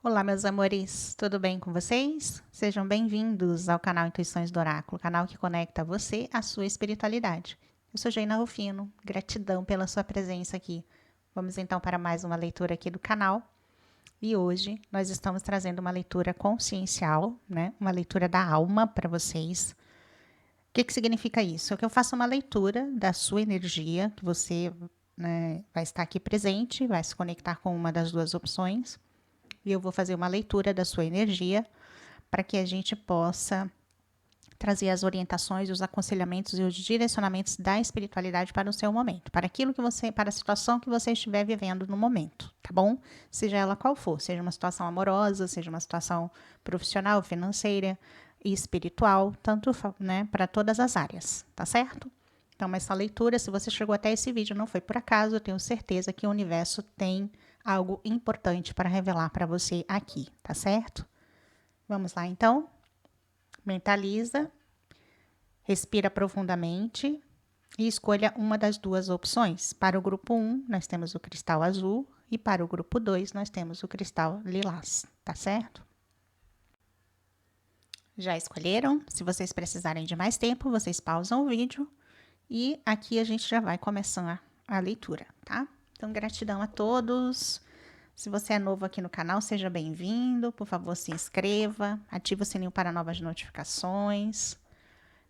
Olá, meus amores, tudo bem com vocês? Sejam bem-vindos ao canal Intuições do Oráculo, canal que conecta você à sua espiritualidade. Eu sou Geina Rufino, gratidão pela sua presença aqui. Vamos então para mais uma leitura aqui do canal. E hoje nós estamos trazendo uma leitura consciencial, né? Uma leitura da alma para vocês. O que significa isso? É que eu faço uma leitura da sua energia, que você, né, vai estar aqui presente, vai se conectar com uma das duas opções. E eu vou fazer uma leitura da sua energia para que a gente possa trazer as orientações, os aconselhamentos e os direcionamentos da espiritualidade para o seu momento, para aquilo que você, para a situação que você estiver vivendo no momento, tá bom? Seja ela qual for, seja uma situação amorosa, seja uma situação profissional, financeira e espiritual, tanto, né, para todas as áreas, tá certo? Então, essa leitura, se você chegou até esse vídeo, não foi por acaso, eu tenho certeza que o universo tem algo importante para revelar para você aqui, tá certo? Vamos lá, então. Mentaliza, respira profundamente e escolha uma das duas opções. Para o grupo 1, nós temos o cristal azul e para o grupo 2, nós temos o cristal lilás, tá certo? Já escolheram? Se vocês precisarem de mais tempo, vocês pausam o vídeo e aqui a gente já vai começar a leitura, tá? Então, gratidão a todos. Se você é novo aqui no canal, seja bem-vindo. Por favor, se inscreva, ative o sininho para novas notificações.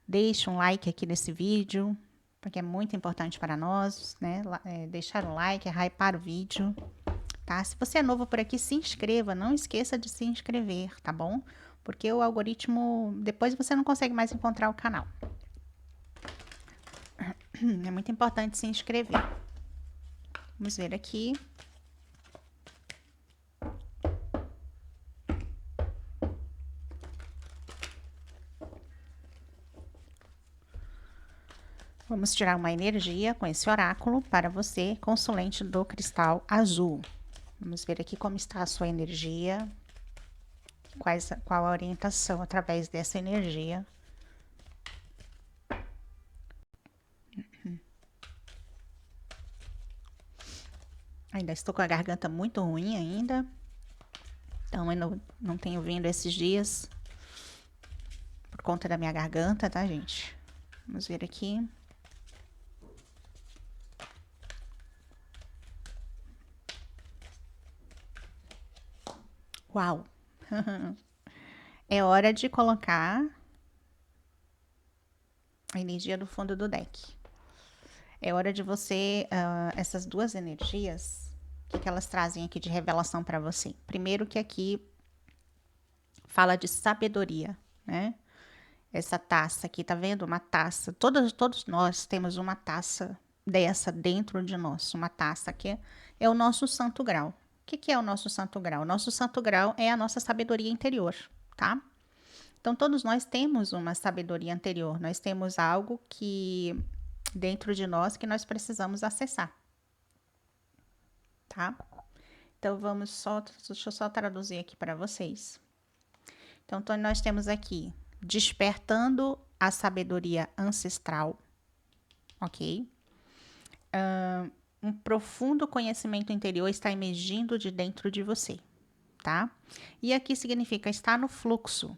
Deixe um like aqui nesse vídeo, porque é muito importante para nós, né? Deixar um like, hypar o vídeo, tá? Se você é novo por aqui, se inscreva. Não esqueça de se inscrever, tá bom? Porque o algoritmo, depois você não consegue mais encontrar o canal. É muito importante se inscrever. Vamos ver aqui. Vamos tirar uma energia com esse oráculo para você, consulente do cristal azul. Vamos ver aqui como está a sua energia, qual a orientação através dessa energia. Ainda estou com a garganta muito ruim ainda, então eu não tenho vindo esses dias por conta da minha garganta, tá, gente? Vamos ver aqui. Uau! É hora de colocar a energia do fundo do deck. É hora de você, essas duas energias, o que elas trazem aqui de revelação para você? Primeiro que aqui fala de sabedoria, né? Essa taça aqui, tá vendo? Uma taça. Todos nós temos uma taça dessa dentro de nós. Uma taça que é o nosso santo grau. O que é o nosso santo grau? O nosso santo grau é a nossa sabedoria interior, tá? Então, todos nós temos uma sabedoria interior. Nós temos algo que dentro de nós que nós precisamos acessar, tá? Então, deixa eu só traduzir aqui para vocês. Então, nós temos aqui despertando a sabedoria ancestral, ok? Um profundo conhecimento interior está emergindo de dentro de você, tá? E aqui significa estar no fluxo.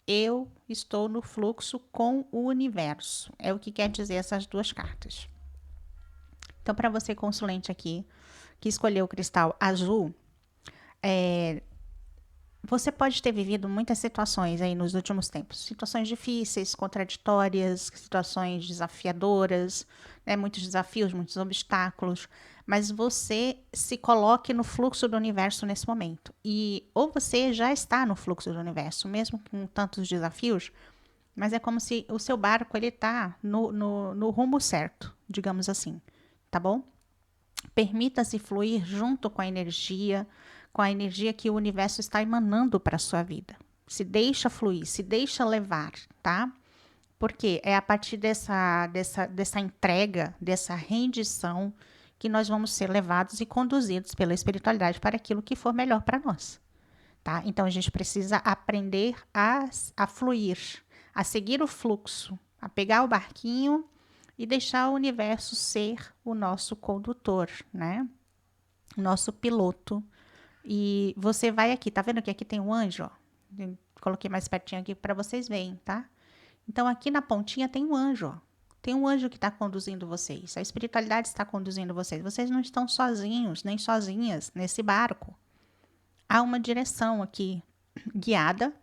Eu estou no fluxo com o universo. É o que quer dizer essas duas cartas. Então, para você, consulente aqui, que escolheu o cristal azul, você pode ter vivido muitas situações aí nos últimos tempos. Situações difíceis, contraditórias, situações desafiadoras, né? Muitos desafios, muitos obstáculos. Mas você se coloque no fluxo do universo nesse momento. Ou você já está no fluxo do universo, mesmo com tantos desafios, mas é como se o seu barco ele está no rumo certo, digamos assim, tá bom? Permita-se fluir junto com a energia que o universo está emanando para a sua vida. Se deixa fluir, se deixa levar, tá? Porque é a partir dessa entrega, dessa rendição, que nós vamos ser levados e conduzidos pela espiritualidade para aquilo que for melhor para nós, tá? Então, a gente precisa aprender a fluir, a seguir o fluxo, a pegar o barquinho e deixar o universo ser o nosso condutor, né? O nosso piloto E você vai aqui, tá vendo que aqui tem um anjo, ó? Eu coloquei mais pertinho aqui para vocês verem, tá? Então, aqui na pontinha tem um anjo, ó. Tem um anjo que está conduzindo vocês. A espiritualidade está conduzindo vocês. Vocês não estão sozinhos, nem sozinhas nesse barco. Há uma direção aqui, guiada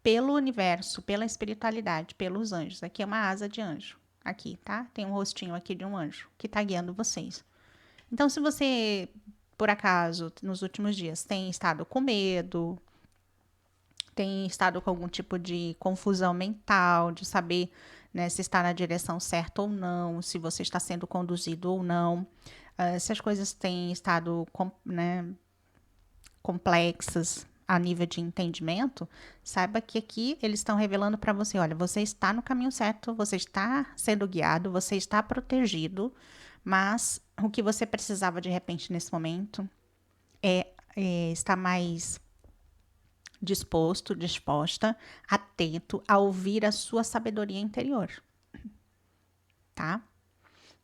pelo universo, pela espiritualidade, pelos anjos. Aqui é uma asa de anjo. Aqui, tá? Tem um rostinho aqui de um anjo que está guiando vocês. Então, se você, por acaso, nos últimos dias, tem estado com medo, tem estado com algum tipo de confusão mental, de saber, né, se está na direção certa ou não, se você está sendo conduzido ou não, se as coisas têm estado, né, complexas a nível de entendimento, saiba que aqui eles estão revelando para você, olha, você está no caminho certo, você está sendo guiado, você está protegido, mas o que você precisava de repente nesse momento é estar mais disposto, disposta, atento a ouvir a sua sabedoria interior, tá?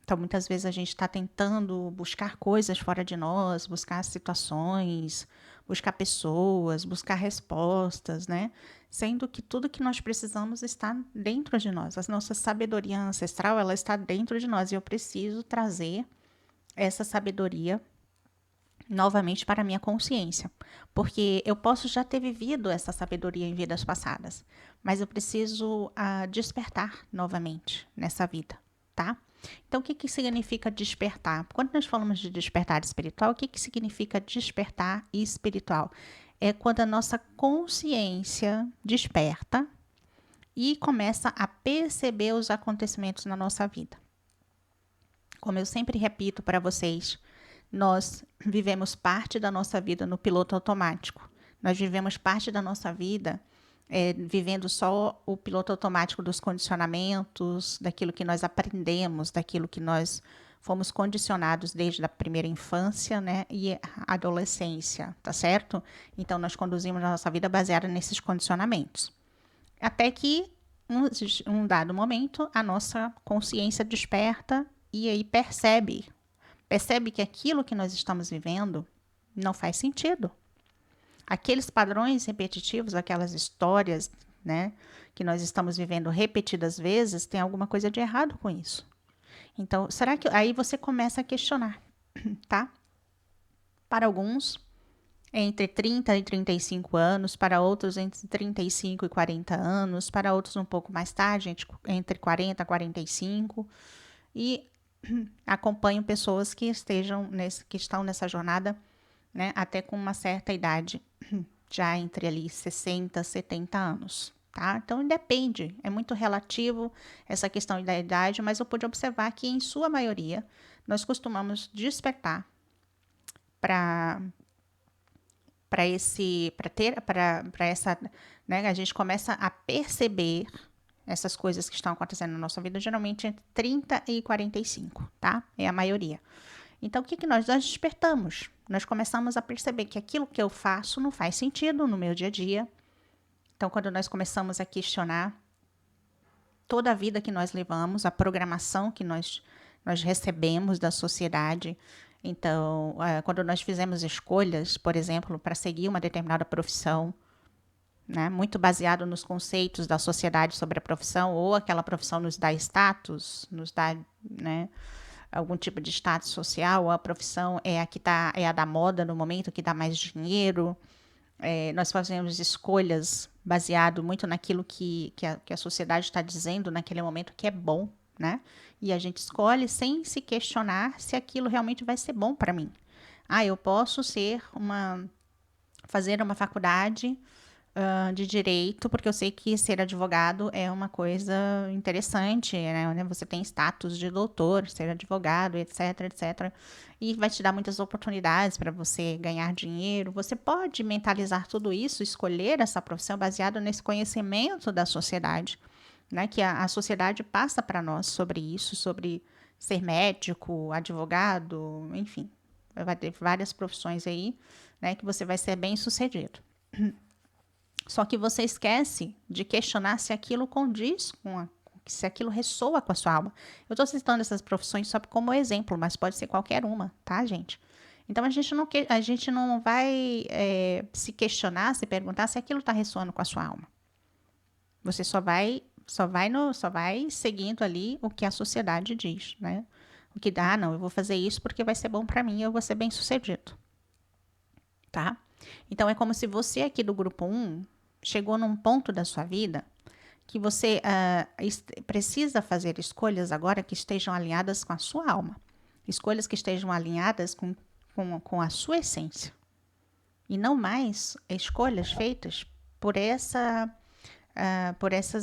Então, muitas vezes a gente está tentando buscar coisas fora de nós, buscar situações, buscar pessoas, buscar respostas, né? Sendo que tudo que nós precisamos está dentro de nós. A nossa sabedoria ancestral, ela está dentro de nós. E eu preciso trazer essa sabedoria novamente para a minha consciência. Porque eu posso já ter vivido essa sabedoria em vidas passadas, mas eu preciso despertar novamente nessa vida, tá? Então, o que significa despertar? Quando nós falamos de despertar espiritual, o que significa despertar espiritual? É quando a nossa consciência desperta e começa a perceber os acontecimentos na nossa vida. Como eu sempre repito para vocês, nós vivemos parte da nossa vida no piloto automático. Nós vivemos parte da nossa vida vivendo só o piloto automático dos condicionamentos, daquilo que nós aprendemos, daquilo que nós fomos condicionados desde a primeira infância, né, e adolescência, tá certo? Então, nós conduzimos a nossa vida baseada nesses condicionamentos. Até que, um dado momento, a nossa consciência desperta e aí percebe que aquilo que nós estamos vivendo não faz sentido. Aqueles padrões repetitivos, aquelas histórias, né, que nós estamos vivendo repetidas vezes, tem alguma coisa de errado com isso. Então, será que aí você começa a questionar, tá? Para alguns, entre 30 e 35 anos, para outros entre 35 e 40 anos, para outros um pouco mais tarde, entre 40 e 45, e acompanho pessoas que estão nessa jornada, né, até com uma certa idade, já entre ali 60, 70 anos, tá? Então depende, é muito relativo essa questão da idade, mas eu pude observar que em sua maioria nós costumamos despertar para essa, né, a gente começa a perceber essas coisas que estão acontecendo na nossa vida, geralmente entre 30 e 45, tá? É a maioria. Então, o que nós despertamos? Nós começamos a perceber que aquilo que eu faço não faz sentido no meu dia a dia. Então, quando nós começamos a questionar toda a vida que nós levamos, a programação que nós recebemos da sociedade. Então, quando nós fizemos escolhas, por exemplo, para seguir uma determinada profissão, né, muito baseado nos conceitos da sociedade sobre a profissão, ou aquela profissão nos dá status, nos dá, né, algum tipo de status social, ou a profissão é a da moda no momento, que dá mais dinheiro. Nós fazemos escolhas baseado muito naquilo que a sociedade está dizendo naquele momento que é bom, né? E a gente escolhe sem se questionar se aquilo realmente vai ser bom para mim. Eu posso fazer uma faculdade de direito, porque eu sei que ser advogado é uma coisa interessante, né? Você tem status de doutor, ser advogado, etc, etc. E vai te dar muitas oportunidades para você ganhar dinheiro. Você pode mentalizar tudo isso, escolher essa profissão baseado nesse conhecimento da sociedade, né? Que a sociedade passa para nós sobre isso, sobre ser médico, advogado, enfim. Vai ter várias profissões aí, né? Que você vai ser bem sucedido. Só que você esquece de questionar se aquilo condiz se aquilo ressoa com a sua alma. Eu estou citando essas profissões só como exemplo, mas pode ser qualquer uma, tá, gente? Então, a gente não vai se questionar, se perguntar se aquilo está ressoando com a sua alma. Você só vai seguindo ali o que a sociedade diz, né? O que dá, não, eu vou fazer isso porque vai ser bom para mim, eu vou ser bem sucedido, tá? Então, é como se você aqui do grupo 1 chegou num ponto da sua vida que você precisa fazer escolhas agora que estejam alinhadas com a sua alma. Escolhas que estejam alinhadas com a sua essência. E não mais escolhas feitas por essas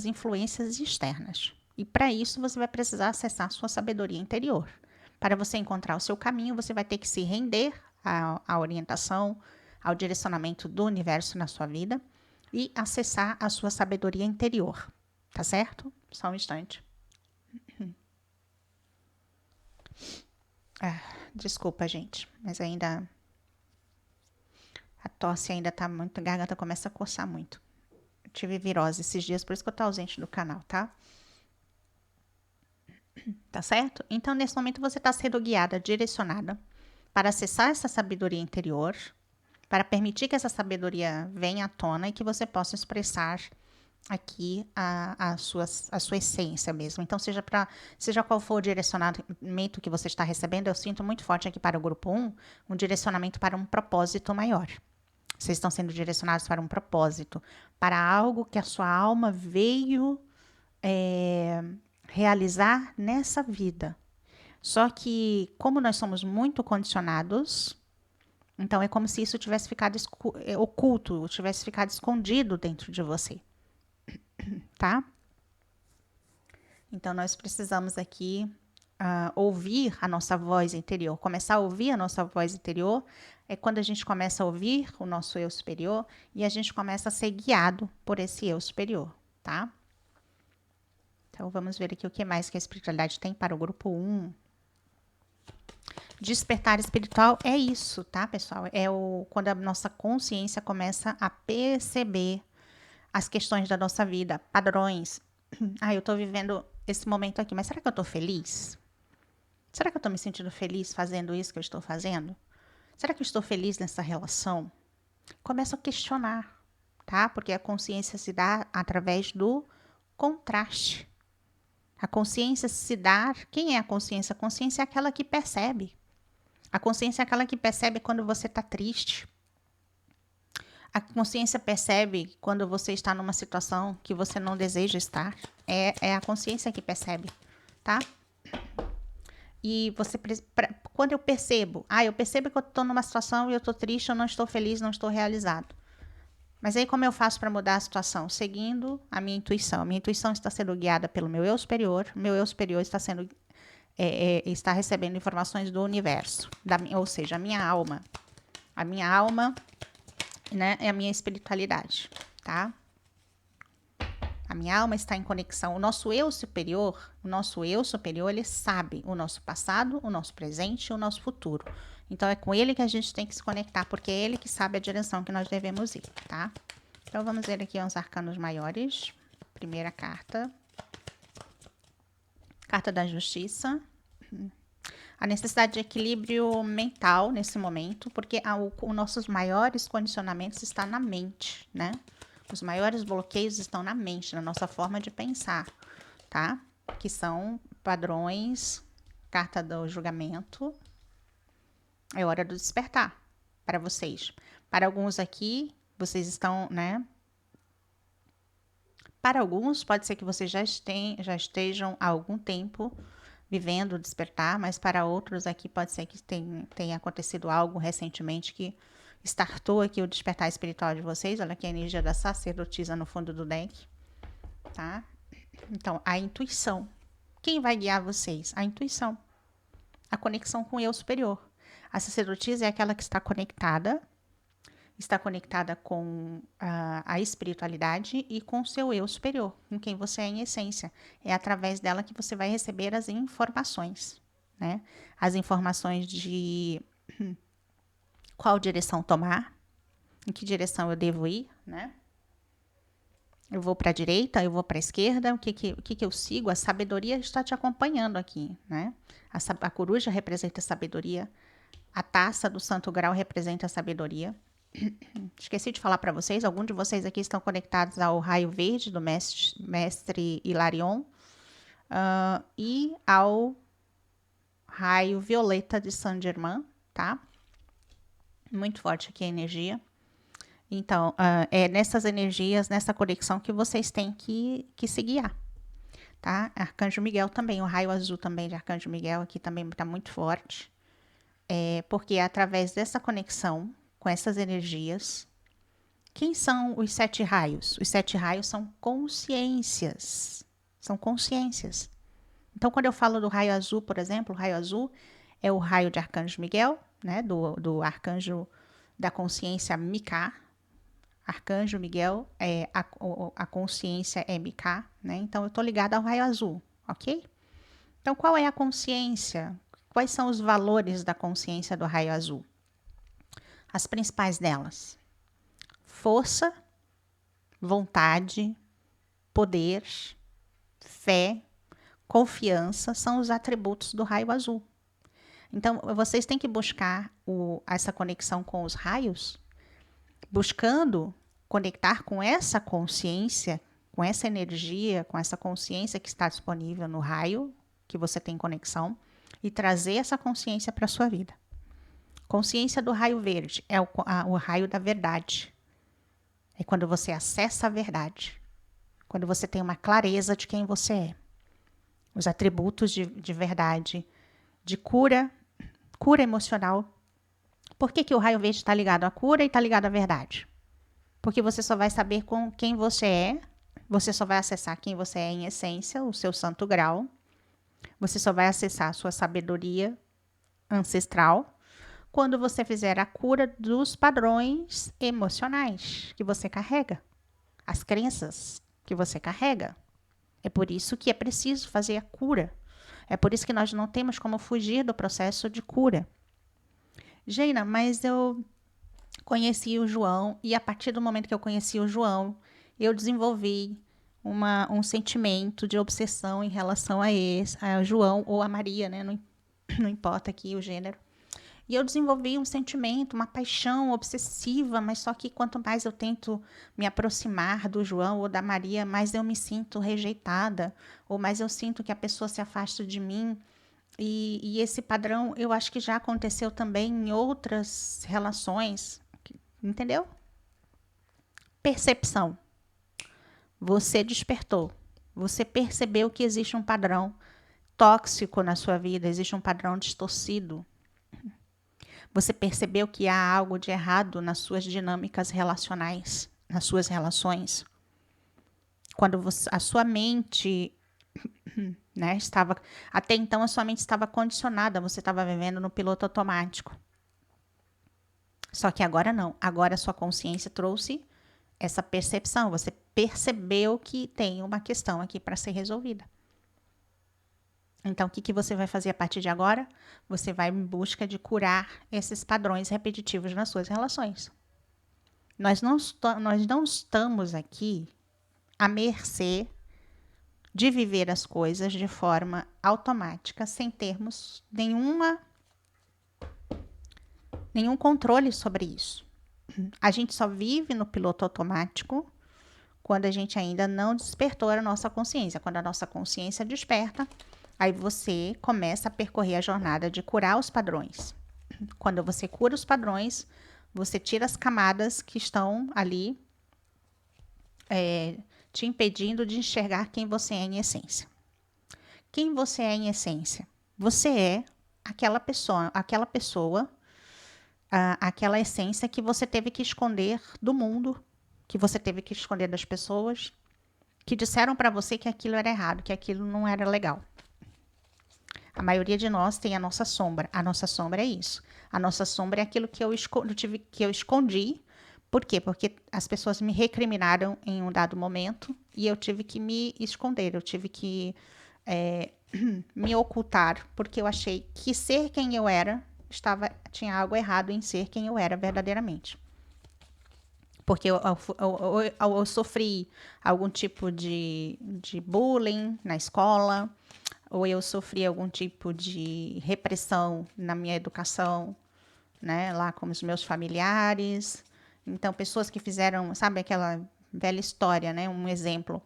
influências externas. E para isso você vai precisar acessar a sua sabedoria interior. Para você encontrar o seu caminho, você vai ter que se render à orientação, ao direcionamento do universo na sua vida e acessar a sua sabedoria interior. Tá certo? Só um instante. Desculpa, gente, mas ainda a tosse ainda tá muito, a garganta começa a coçar muito. Eu tive virose esses dias, por isso que eu tô ausente do canal, tá? Tá certo? Então, nesse momento, você está sendo guiada, direcionada para acessar essa sabedoria interior, para permitir que essa sabedoria venha à tona e que você possa expressar aqui a sua essência mesmo. Então, seja qual for o direcionamento que você está recebendo, eu sinto muito forte aqui para o grupo 1, um direcionamento para um propósito maior. Vocês estão sendo direcionados para um propósito, para algo que a sua alma veio realizar nessa vida. Só que, como nós somos muito condicionados, então é como se isso tivesse ficado oculto, tivesse ficado escondido dentro de você, tá? Então, nós precisamos aqui ouvir a nossa voz interior. Começar a ouvir a nossa voz interior é quando a gente começa a ouvir o nosso eu superior e a gente começa a ser guiado por esse eu superior, tá? Então, vamos ver aqui o que mais que a espiritualidade tem para o grupo 1. Despertar espiritual é isso, tá, pessoal? Quando a nossa consciência começa a perceber as questões da nossa vida, padrões. Eu tô vivendo esse momento aqui, mas será que eu tô feliz? Será que eu tô me sentindo feliz fazendo isso que eu estou fazendo? Será que eu estou feliz nessa relação? Começo a questionar, tá? Porque a consciência se dá através do contraste. A consciência se dá... Quem é a consciência? A consciência é aquela que percebe. A consciência é aquela que percebe quando você está triste. A consciência percebe quando você está numa situação que você não deseja estar. É a consciência que percebe, tá? E quando eu percebo que eu estou numa situação e eu estou triste, eu não estou feliz, não estou realizado. Mas aí como eu faço para mudar a situação? Seguindo a minha intuição. A minha intuição está sendo guiada pelo meu eu superior. O meu eu superior está sendo está recebendo informações do universo, ou seja, a minha alma. A minha alma, né, é a minha espiritualidade, tá? A minha alma está em conexão. O nosso eu superior, ele sabe o nosso passado, o nosso presente e o nosso futuro. Então, é com ele que a gente tem que se conectar, porque é ele que sabe a direção que nós devemos ir, tá? Então, vamos ver aqui os arcanos maiores. Primeira carta. Carta da Justiça. A necessidade de equilíbrio mental nesse momento, porque os nossos maiores condicionamentos estão na mente, né? Os maiores bloqueios estão na mente, na nossa forma de pensar, tá? Que são padrões, carta do julgamento. É hora do despertar para vocês. Para alguns aqui, vocês estão, né? Para alguns, pode ser que vocês já estejam há algum tempo vivendo o despertar, mas para outros aqui pode ser que tenha acontecido algo recentemente que startou aqui o despertar espiritual de vocês. Olha aqui a energia da sacerdotisa no fundo do deck, tá? Então, a intuição. Quem vai guiar vocês? A intuição. A conexão com o eu superior. A sacerdotisa é aquela que está conectada com a espiritualidade e com o seu eu superior, com quem você é em essência. É através dela que você vai receber as informações, né? As informações de qual direção tomar, em que direção eu devo ir, né? Eu vou para a direita, eu vou para a esquerda, o que eu sigo? A sabedoria está te acompanhando aqui, né? A coruja representa a sabedoria. A taça do Santo Grau representa a sabedoria. Esqueci de falar para vocês, alguns de vocês aqui estão conectados ao raio verde do mestre Hilarion e ao raio violeta de Saint-Germain, tá? Muito forte aqui a energia. Então, é nessas energias, nessa conexão que vocês têm que se guiar, tá? Arcanjo Miguel também, o raio azul também de Arcanjo Miguel aqui também está muito forte. Porque é através dessa conexão com essas energias. Quem são os 7 raios? Os 7 raios são consciências. São consciências. Então, quando eu falo do raio azul, por exemplo, o raio azul é o raio de Arcanjo Miguel, né? Do arcanjo da consciência Micá. Arcanjo Miguel, a consciência é Micá, né? Então, eu estou ligada ao raio azul, ok? Então, qual é a consciência? Quais são os valores da consciência do raio azul? As principais delas: força, vontade, poder, fé, confiança são os atributos do raio azul. Então, vocês têm que buscar essa conexão com os raios, buscando conectar com essa consciência, com essa energia, com essa consciência que está disponível no raio, que você tem conexão, e trazer essa consciência para a sua vida. Consciência do raio verde é o raio da verdade. É quando você acessa a verdade. Quando você tem uma clareza de quem você é. Os atributos de verdade, de cura emocional. Por que o raio verde está ligado à cura e está ligado à verdade? Porque você só vai saber com quem você é, você só vai acessar quem você é em essência, o seu santo grau. Você só vai acessar a sua sabedoria ancestral quando você fizer a cura dos padrões emocionais que você carrega, as crenças que você carrega. É por isso que é preciso fazer a cura. É por isso que nós não temos como fugir do processo de cura. Geina, mas eu conheci o João e a partir do momento que eu conheci o João, eu desenvolvi um sentimento de obsessão em relação a João ou a Maria, né? Não importa aqui o gênero. E eu desenvolvi um sentimento, uma paixão obsessiva, mas só que quanto mais eu tento me aproximar do João ou da Maria, mais eu me sinto rejeitada, ou mais eu sinto que a pessoa se afasta de mim. E esse padrão eu acho que já aconteceu também em outras relações, entendeu? Percepção. Você despertou. Você percebeu que existe um padrão tóxico na sua vida, existe um padrão distorcido. Você percebeu que há algo de errado nas suas dinâmicas relacionais, nas suas relações. Quando a sua mente, né, estava... Até então, a sua mente estava condicionada, você estava vivendo no piloto automático. Só que agora não. Agora a sua consciência trouxe essa percepção. Você percebeu que tem uma questão aqui para ser resolvida. Então, o que você vai fazer a partir de agora? Você vai em busca de curar esses padrões repetitivos nas suas relações. Nós não estamos aqui à mercê de viver as coisas de forma automática, sem termos nenhum controle sobre isso. A gente só vive no piloto automático quando a gente ainda não despertou a nossa consciência. Quando a nossa consciência desperta, aí você começa a percorrer a jornada de curar os padrões. Quando você cura os padrões, você tira as camadas que estão ali te impedindo de enxergar quem você é em essência. Quem você é em essência? Você é aquela pessoa, aquela essência que você teve que esconder do mundo, que você teve que esconder das pessoas, que disseram para você que aquilo era errado, que aquilo não era legal. A maioria de nós tem a nossa sombra. A nossa sombra é isso. A nossa sombra é aquilo que eu escondi. Por quê? Porque as pessoas me recriminaram em um dado momento e eu tive que me esconder. Eu tive que me ocultar, porque eu achei que ser quem eu era tinha algo errado em ser quem eu era verdadeiramente. Porque eu sofri algum tipo de bullying na escola, ou eu sofri algum tipo de repressão na minha educação, né? Lá com os meus familiares. Então, pessoas que fizeram, sabe aquela velha história, né? Um exemplo.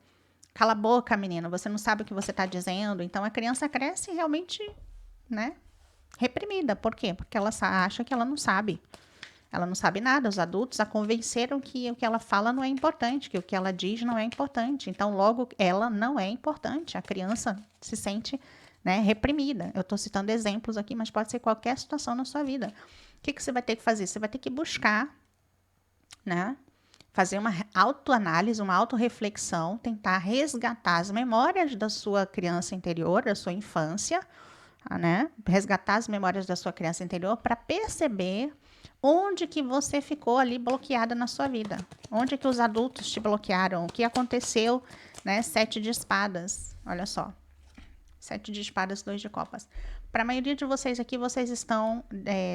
Cala a boca, menina, você não sabe o que você está dizendo. Então, a criança cresce realmente, né? Reprimida. Por quê? Porque ela acha que ela não sabe. Ela não sabe nada. Os adultos a convenceram que o que ela fala não é importante, que o que ela diz não é importante. Então, logo, ela não é importante. A criança se sente, né, reprimida. Eu estou citando exemplos aqui, mas pode ser qualquer situação na sua vida. O que você vai ter que fazer? Você vai ter que buscar, né? Fazer uma autoanálise, uma autorreflexão, tentar resgatar as memórias da sua criança interior, da sua infância, né? Resgatar as memórias da sua criança interior para perceber onde que você ficou ali bloqueada na sua vida. Onde que os adultos te bloquearam, o que aconteceu, né? 7 de espadas, olha só. 7 de espadas, 2 de copas. Para a maioria de vocês aqui, vocês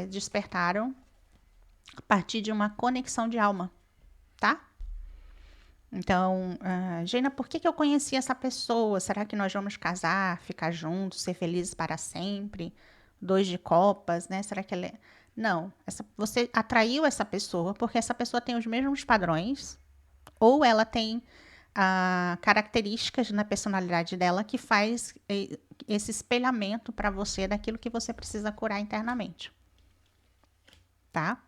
despertaram a partir de uma conexão de alma, tá? Então, Geina, por que eu conheci essa pessoa? Será que nós vamos casar, ficar juntos, ser felizes para sempre? 2 de copas, né? Será que ela é... Não, você atraiu essa pessoa porque essa pessoa tem os mesmos padrões ou ela tem características na personalidade dela que faz esse espelhamento para você daquilo que você precisa curar internamente, tá?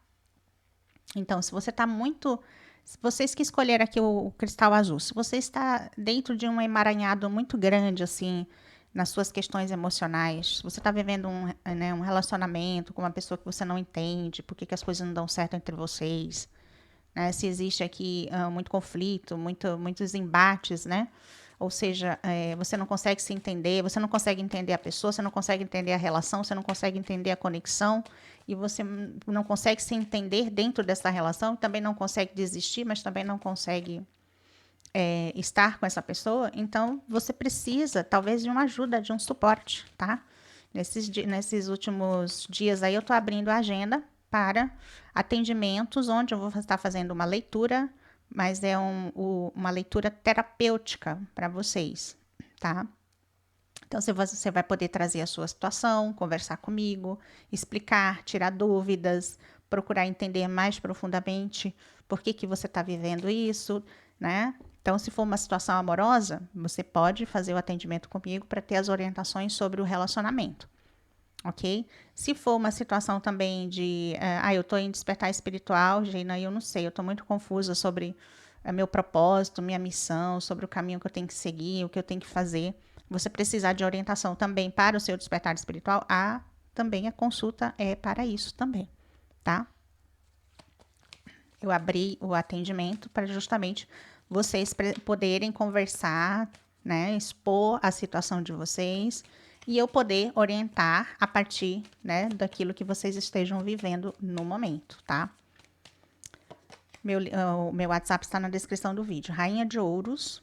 Então, se você está muito... Se vocês que escolheram aqui o cristal azul, se você está dentro de um emaranhado muito grande, assim, nas suas questões emocionais, se você está vivendo um relacionamento com uma pessoa que você não entende, por que as coisas não dão certo entre vocês, né? Se existe aqui muito conflito, muitos embates, né? Ou seja, você não consegue se entender, você não consegue entender a pessoa, você não consegue entender a relação, você não consegue entender a conexão, e você não consegue se entender dentro dessa relação, também não consegue desistir, mas também não consegue estar com essa pessoa, então você precisa, talvez, de uma ajuda, de um suporte, tá? Nesses últimos dias aí, eu tô abrindo a agenda para atendimentos, onde eu vou estar fazendo uma leitura, mas é uma leitura terapêutica para vocês, tá? Então, você vai poder trazer a sua situação, conversar comigo, explicar, tirar dúvidas, procurar entender mais profundamente por que você está vivendo isso, né? Então, se for uma situação amorosa, você pode fazer o atendimento comigo para ter as orientações sobre o relacionamento, ok? Se for uma situação também de, eu estou em despertar espiritual, Gina, eu não sei, eu estou muito confusa sobre meu propósito, minha missão, sobre o caminho que eu tenho que seguir, o que eu tenho que fazer. Você precisar de orientação também para o seu despertar espiritual, também a consulta é para isso também, tá? Eu abri o atendimento para justamente vocês poderem conversar, né, expor a situação de vocês e eu poder orientar a partir, né, daquilo que vocês estejam vivendo no momento, tá? O meu WhatsApp está na descrição do vídeo. Rainha de Ouros.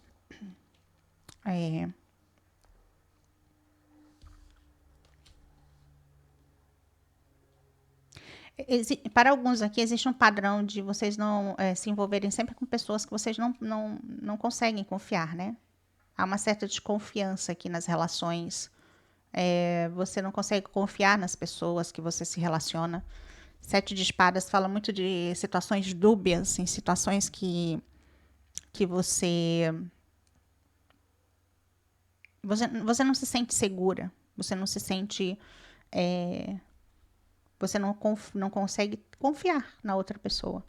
Para alguns aqui, existe um padrão de vocês não se envolverem sempre com pessoas que vocês não conseguem confiar, né? Há uma certa desconfiança aqui nas relações. Você não consegue confiar nas pessoas que você se relaciona. 7 de espadas fala muito de situações dúbias, em situações que você não se sente segura, você não se sente, você não consegue confiar na outra pessoa,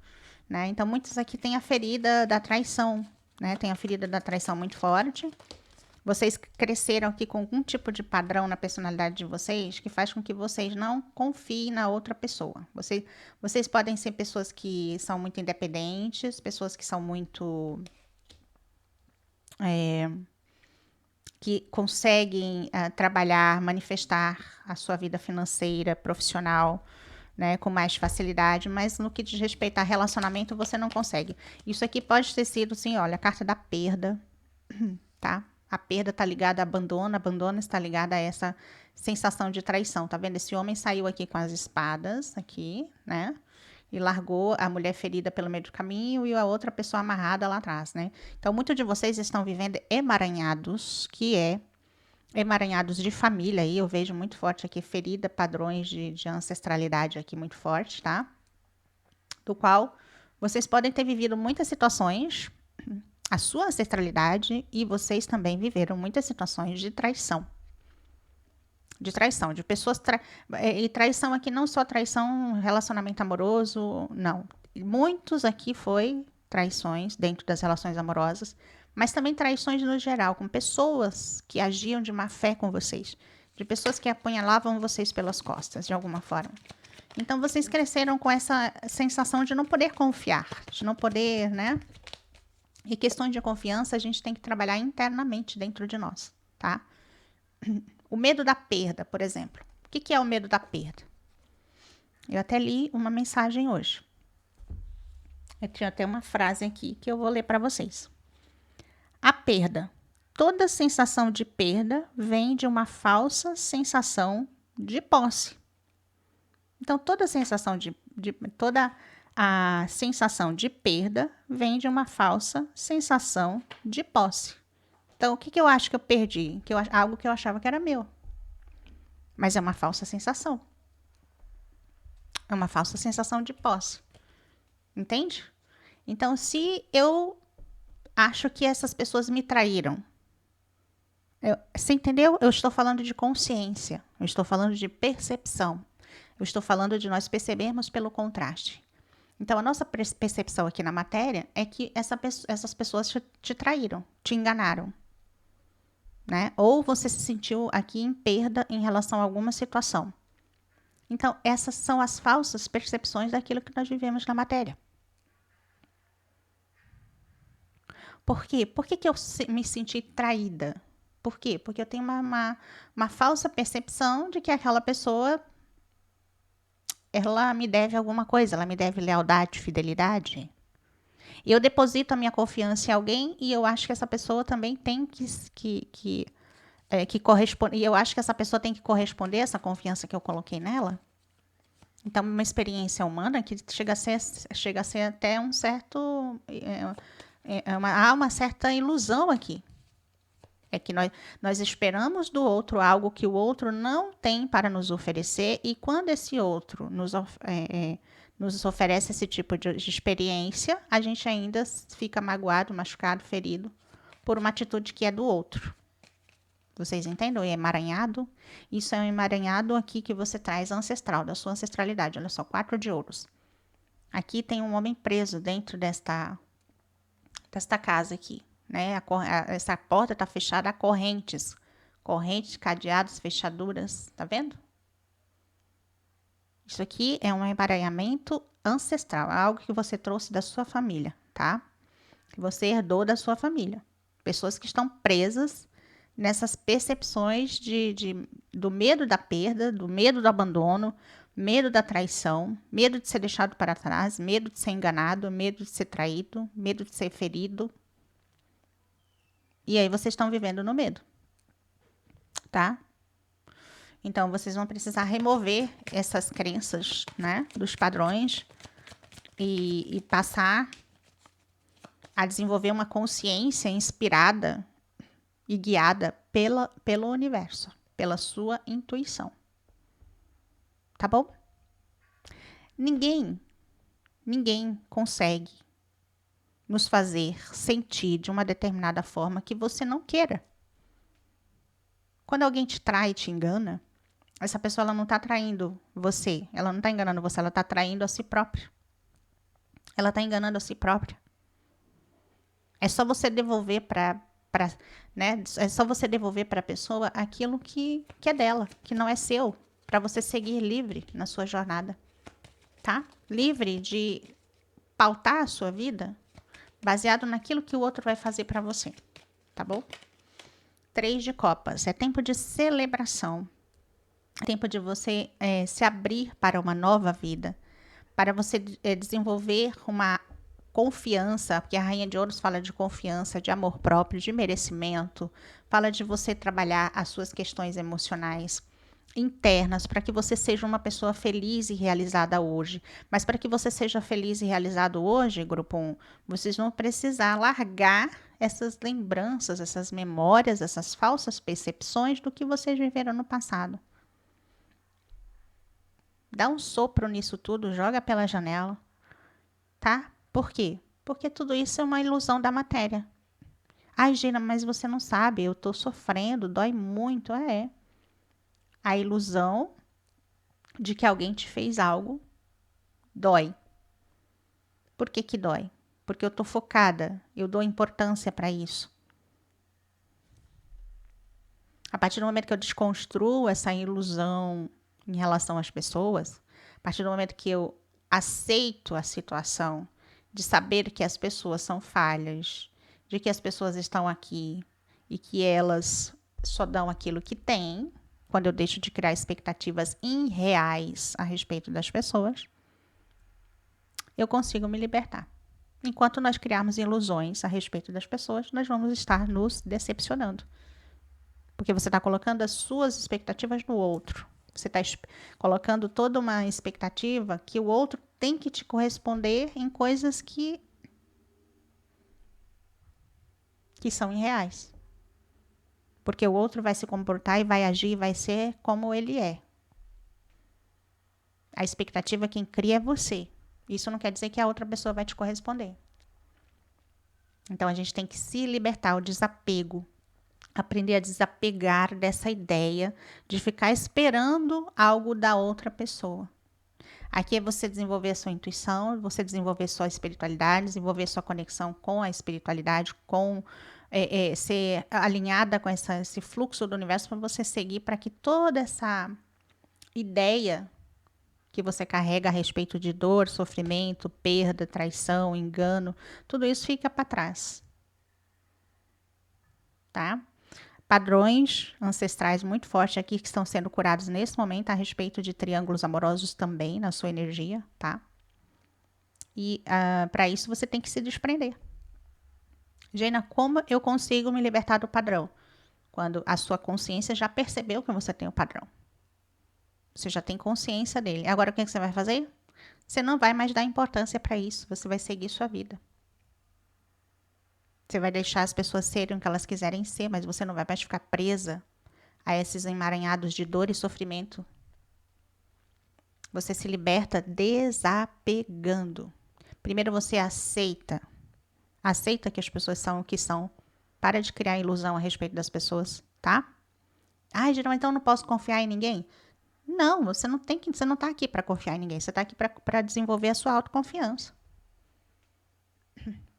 né? Então, muitos aqui têm a ferida da traição, né? Tem a ferida da traição muito forte. Vocês cresceram aqui com algum tipo de padrão na personalidade de vocês que faz com que vocês não confiem na outra pessoa. Vocês podem ser pessoas que são muito independentes, pessoas que são muito... que conseguem trabalhar, manifestar a sua vida financeira, profissional, né, com mais facilidade, mas no que diz respeito a relacionamento, você não consegue. Isso aqui pode ter sido, sim, olha, a carta da perda, tá? A perda está ligada a abandono, abandono está ligada a essa sensação de traição, tá vendo? Esse homem saiu aqui com as espadas, aqui, né? E largou a mulher ferida pelo meio do caminho e a outra pessoa amarrada lá atrás, né? Então, muitos de vocês estão vivendo emaranhados, que é emaranhados de família aí, eu vejo muito forte aqui, ferida, padrões de ancestralidade aqui muito forte, tá? Do qual vocês podem ter vivido muitas situações, a sua ancestralidade, e vocês também viveram muitas situações de traição. De traição, de pessoas. E traição aqui não só traição, relacionamento amoroso, não. Muitos aqui foi traições dentro das relações amorosas, mas também traições no geral, com pessoas que agiam de má fé com vocês, de pessoas que apunhalavam vocês pelas costas, de alguma forma. Então vocês cresceram com essa sensação de não poder confiar, de não poder, né? E questões de confiança a gente tem que trabalhar internamente dentro de nós, tá? O medo da perda, por exemplo. O que é o medo da perda? Eu até li uma mensagem hoje. Eu tinha até uma frase aqui que eu vou ler para vocês. A perda. Toda sensação de perda vem de uma falsa sensação de posse. Então, toda a sensação de perda vem de uma falsa sensação de posse. Então, o que eu acho que eu perdi? Algo que eu achava que era meu. Mas é uma falsa sensação. É uma falsa sensação de posse. Entende? Então, se eu acho que essas pessoas me traíram, você entendeu? Eu estou falando de consciência. Eu estou falando de percepção. Eu estou falando de nós percebermos pelo contraste. Então, a nossa percepção aqui na matéria é que essas pessoas te traíram, te enganaram. Né? Ou você se sentiu aqui em perda em relação a alguma situação. Então, essas são as falsas percepções daquilo que nós vivemos na matéria. Por quê? Por que eu me senti traída? Por quê? Porque eu tenho uma falsa percepção de que aquela pessoa, ela me deve alguma coisa, ela me deve lealdade, fidelidade. Eu deposito a minha confiança em alguém e eu acho que essa pessoa também tem que corresponde, e eu acho que essa pessoa tem que corresponder a essa confiança que eu coloquei nela. Então, uma experiência humana que chega a ser até um certo... há uma certa ilusão aqui. É que nós esperamos do outro algo que o outro não tem para nos oferecer, e quando esse outro nos oferece esse tipo de experiência, a gente ainda fica magoado, machucado, ferido por uma atitude que é do outro. Vocês entendem? O emaranhado. Isso é um emaranhado aqui que você traz ancestral, da sua ancestralidade. Olha só, 4 de ouros. Aqui tem um homem preso dentro desta casa aqui. Né? Essa porta está fechada a correntes. Correntes, cadeados, fechaduras. Tá vendo? Isso aqui é um emaranhamento ancestral. Algo que você trouxe da sua família, tá? Que você herdou da sua família. Pessoas que estão presas nessas percepções do medo da perda, do medo do abandono, medo da traição, medo de ser deixado para trás, medo de ser enganado, medo de ser traído, medo de ser ferido. E aí vocês estão vivendo no medo, tá? Então vocês vão precisar remover essas crenças, né, dos padrões e passar a desenvolver uma consciência inspirada e guiada pelo universo, pela sua intuição. Tá bom? Ninguém consegue nos fazer sentir de uma determinada forma que você não queira. Quando alguém te trai, te engana, essa pessoa ela não está traindo você, ela não está enganando você, ela está traindo a si própria. Ela está enganando a si própria. É só você devolver né? É só você devolver para a pessoa aquilo que é dela, que não é seu, para você seguir livre na sua jornada, tá? Livre de pautar a sua vida baseado naquilo que o outro vai fazer para você, tá bom? 3 de copas, é tempo de celebração, é tempo de você se abrir para uma nova vida, para você desenvolver uma confiança, porque a Rainha de Ouros fala de confiança, de amor próprio, de merecimento, fala de você trabalhar as suas questões emocionais, internas para que você seja uma pessoa feliz e realizada hoje. Mas para que você seja feliz e realizado hoje, grupo 1, vocês vão precisar largar essas lembranças, essas memórias, essas falsas percepções do que vocês viveram no passado. Dá um sopro nisso tudo, joga pela janela, tá? Por quê? Porque tudo isso é uma ilusão da matéria. Ai, Gina, mas você não sabe, eu tô sofrendo, dói muito. É. A ilusão de que alguém te fez algo dói. Por que que dói? Porque eu tô focada, eu dou importância para isso. A partir do momento que eu desconstruo essa ilusão em relação às pessoas, a partir do momento que eu aceito a situação de saber que as pessoas são falhas, de que as pessoas estão aqui e que elas só dão aquilo que têm, quando eu deixo de criar expectativas irreais a respeito das pessoas, eu consigo me libertar. Enquanto nós criarmos ilusões a respeito das pessoas, nós vamos estar nos decepcionando. Porque você está colocando as suas expectativas no outro. Você está colocando toda uma expectativa que o outro tem que te corresponder em coisas que são irreais. Porque o outro vai se comportar e vai agir e vai ser como ele é. A expectativa quem cria é você. Isso não quer dizer que a outra pessoa vai te corresponder. Então a gente tem que se libertar, o desapego. Aprender a desapegar dessa ideia de ficar esperando algo da outra pessoa. Aqui é você desenvolver a sua intuição, você desenvolver sua espiritualidade, desenvolver sua conexão com a espiritualidade, com ser alinhada com esse fluxo do universo para você seguir, para que toda essa ideia que você carrega a respeito de dor, sofrimento, perda, traição, engano, tudo isso fica para trás. Tá? Padrões ancestrais muito fortes aqui que estão sendo curados nesse momento a respeito de triângulos amorosos também na sua energia, tá? E para isso você tem que se desprender. Gina, como eu consigo me libertar do padrão? Quando a sua consciência já percebeu que você tem o padrão. Você já tem consciência dele. Agora o que você vai fazer? Você não vai mais dar importância para isso. Você vai seguir sua vida. Você vai deixar as pessoas serem o que elas quiserem ser, mas você não vai mais ficar presa a esses emaranhados de dor e sofrimento. Você se liberta desapegando. Primeiro você aceita. Aceita que as pessoas são o que são. Para de criar ilusão a respeito das pessoas, tá? Ai, Geraldo, então eu não posso confiar em ninguém? Não, você não está aqui para confiar em ninguém. Você está aqui para desenvolver a sua autoconfiança.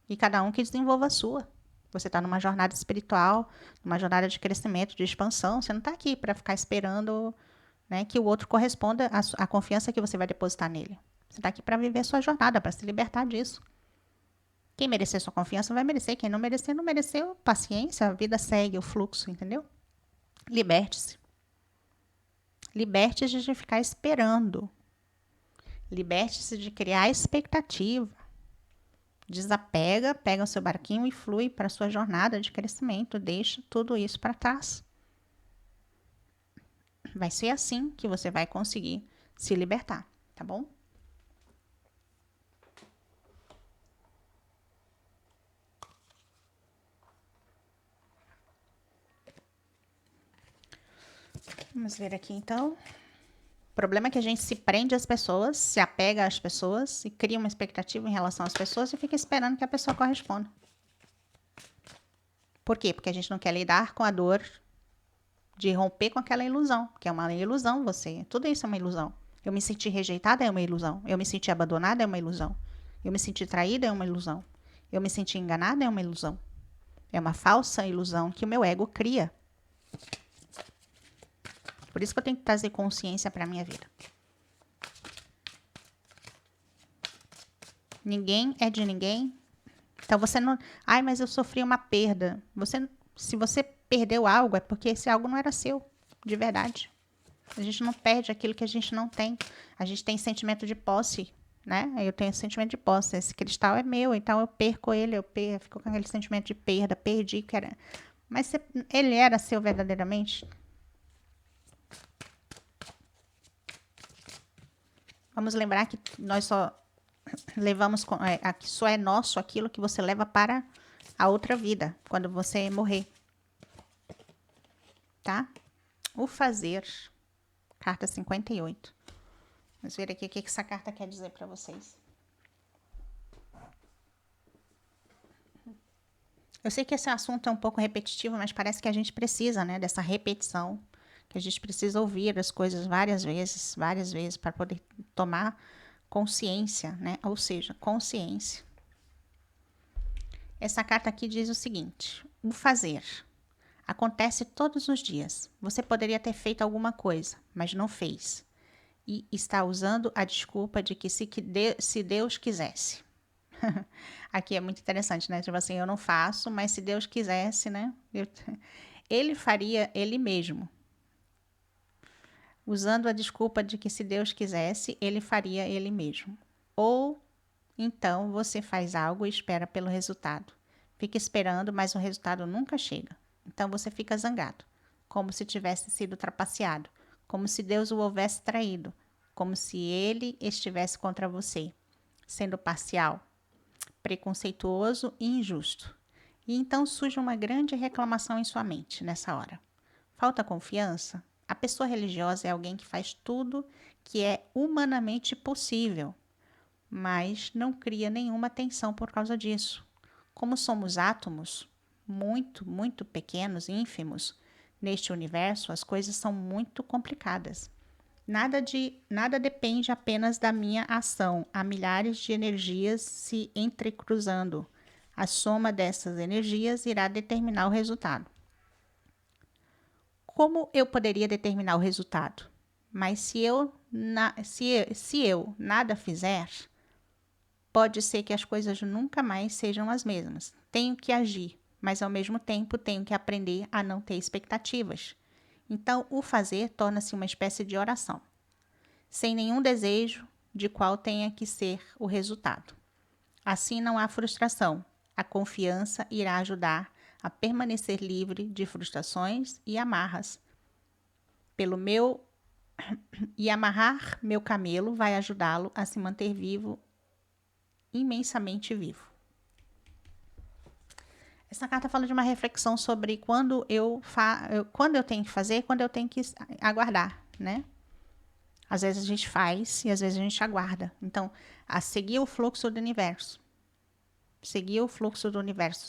E cada um que desenvolva a sua. Você está numa jornada espiritual, numa jornada de crescimento, de expansão. Você não está aqui para ficar esperando, né, que o outro corresponda à confiança que você vai depositar nele. Você está aqui para viver a sua jornada, para se libertar disso. Quem merecer sua confiança vai merecer. Quem não merecer, não mereceu. Paciência, a vida segue o fluxo, entendeu? Liberte-se. Liberte-se de ficar esperando. Liberte-se de criar expectativa. Desapega, pega o seu barquinho e flui para a sua jornada de crescimento. Deixa tudo isso para trás. Vai ser assim que você vai conseguir se libertar, tá bom? Vamos ver aqui então. O problema é que a gente se prende às pessoas, se apega às pessoas e cria uma expectativa em relação às pessoas e fica esperando que a pessoa corresponda. Por quê? Porque a gente não quer lidar com a dor de romper com aquela ilusão, que é uma ilusão você. Tudo isso é uma ilusão. Eu me sentir rejeitada é uma ilusão. Eu me sentir abandonada é uma ilusão. Eu me sentir traída é uma ilusão. Eu me sentir enganada é uma ilusão. É uma falsa ilusão que o meu ego cria. Por isso que eu tenho que trazer consciência para a minha vida. Ninguém é de ninguém. Então você não... Ai, mas eu sofri uma perda. Se você perdeu algo, é porque esse algo não era seu, de verdade. A gente não perde aquilo que a gente não tem. A gente tem sentimento de posse, né? Eu tenho sentimento de posse. Esse cristal é meu, então eu perco ele, eu fico com aquele sentimento de perda, perdi, que era... Mas ele era seu verdadeiramente? Vamos lembrar que nós só levamos, que só é nosso aquilo que você leva para a outra vida, quando você morrer, tá? O fazer, carta 58. Vamos ver aqui o que essa carta quer dizer para vocês. Eu sei que esse assunto é um pouco repetitivo, mas parece que a gente precisa, né, dessa repetição, que a gente precisa ouvir as coisas várias vezes, para poder tomar consciência, né? Ou seja, consciência. Essa carta aqui diz o seguinte: o fazer acontece todos os dias. Você poderia ter feito alguma coisa, mas não fez. E está usando a desculpa de que se Deus quisesse. Aqui é muito interessante, né? Tipo assim, eu não faço, mas se Deus quisesse, né? Ele faria ele mesmo. Usando a desculpa de que se Deus quisesse, ele faria ele mesmo. Ou então você faz algo e espera pelo resultado. Fica esperando, mas o resultado nunca chega. Então você fica zangado, como se tivesse sido trapaceado, como se Deus o houvesse traído, como se ele estivesse contra você, sendo parcial, preconceituoso e injusto. E então surge uma grande reclamação em sua mente nessa hora. Falta confiança? A pessoa religiosa é alguém que faz tudo que é humanamente possível, mas não cria nenhuma tensão por causa disso. Como somos átomos muito, muito pequenos, ínfimos, neste universo, as coisas são muito complicadas. Nada depende apenas da minha ação. Há milhares de energias se entrecruzando. A soma dessas energias irá determinar o resultado. Como eu poderia determinar o resultado? Mas se eu nada fizer, pode ser que as coisas nunca mais sejam as mesmas. Tenho que agir, mas ao mesmo tempo tenho que aprender a não ter expectativas. Então, o fazer torna-se uma espécie de oração, sem nenhum desejo de qual tenha que ser o resultado. Assim não há frustração. A confiança irá ajudar a permanecer livre de frustrações e amarras. E amarrar meu camelo vai ajudá-lo a se manter vivo, imensamente vivo. Essa carta fala de uma reflexão sobre quando eu tenho que fazer, quando eu tenho que aguardar, né? Às vezes a gente faz e às vezes a gente aguarda. Então, a seguir o fluxo do universo. Seguir o fluxo do universo,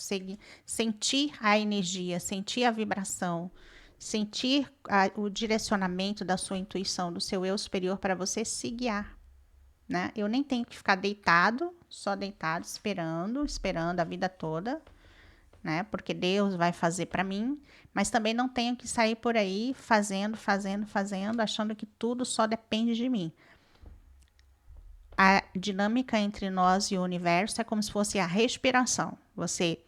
sentir a energia, sentir a vibração, sentir o direcionamento da sua intuição, do seu eu superior para você se guiar, né? Eu nem tenho que ficar só deitado, esperando a vida toda, né? Porque Deus vai fazer para mim, mas também não tenho que sair por aí fazendo, achando que tudo só depende de mim. A dinâmica entre nós e o universo é como se fosse a respiração. Você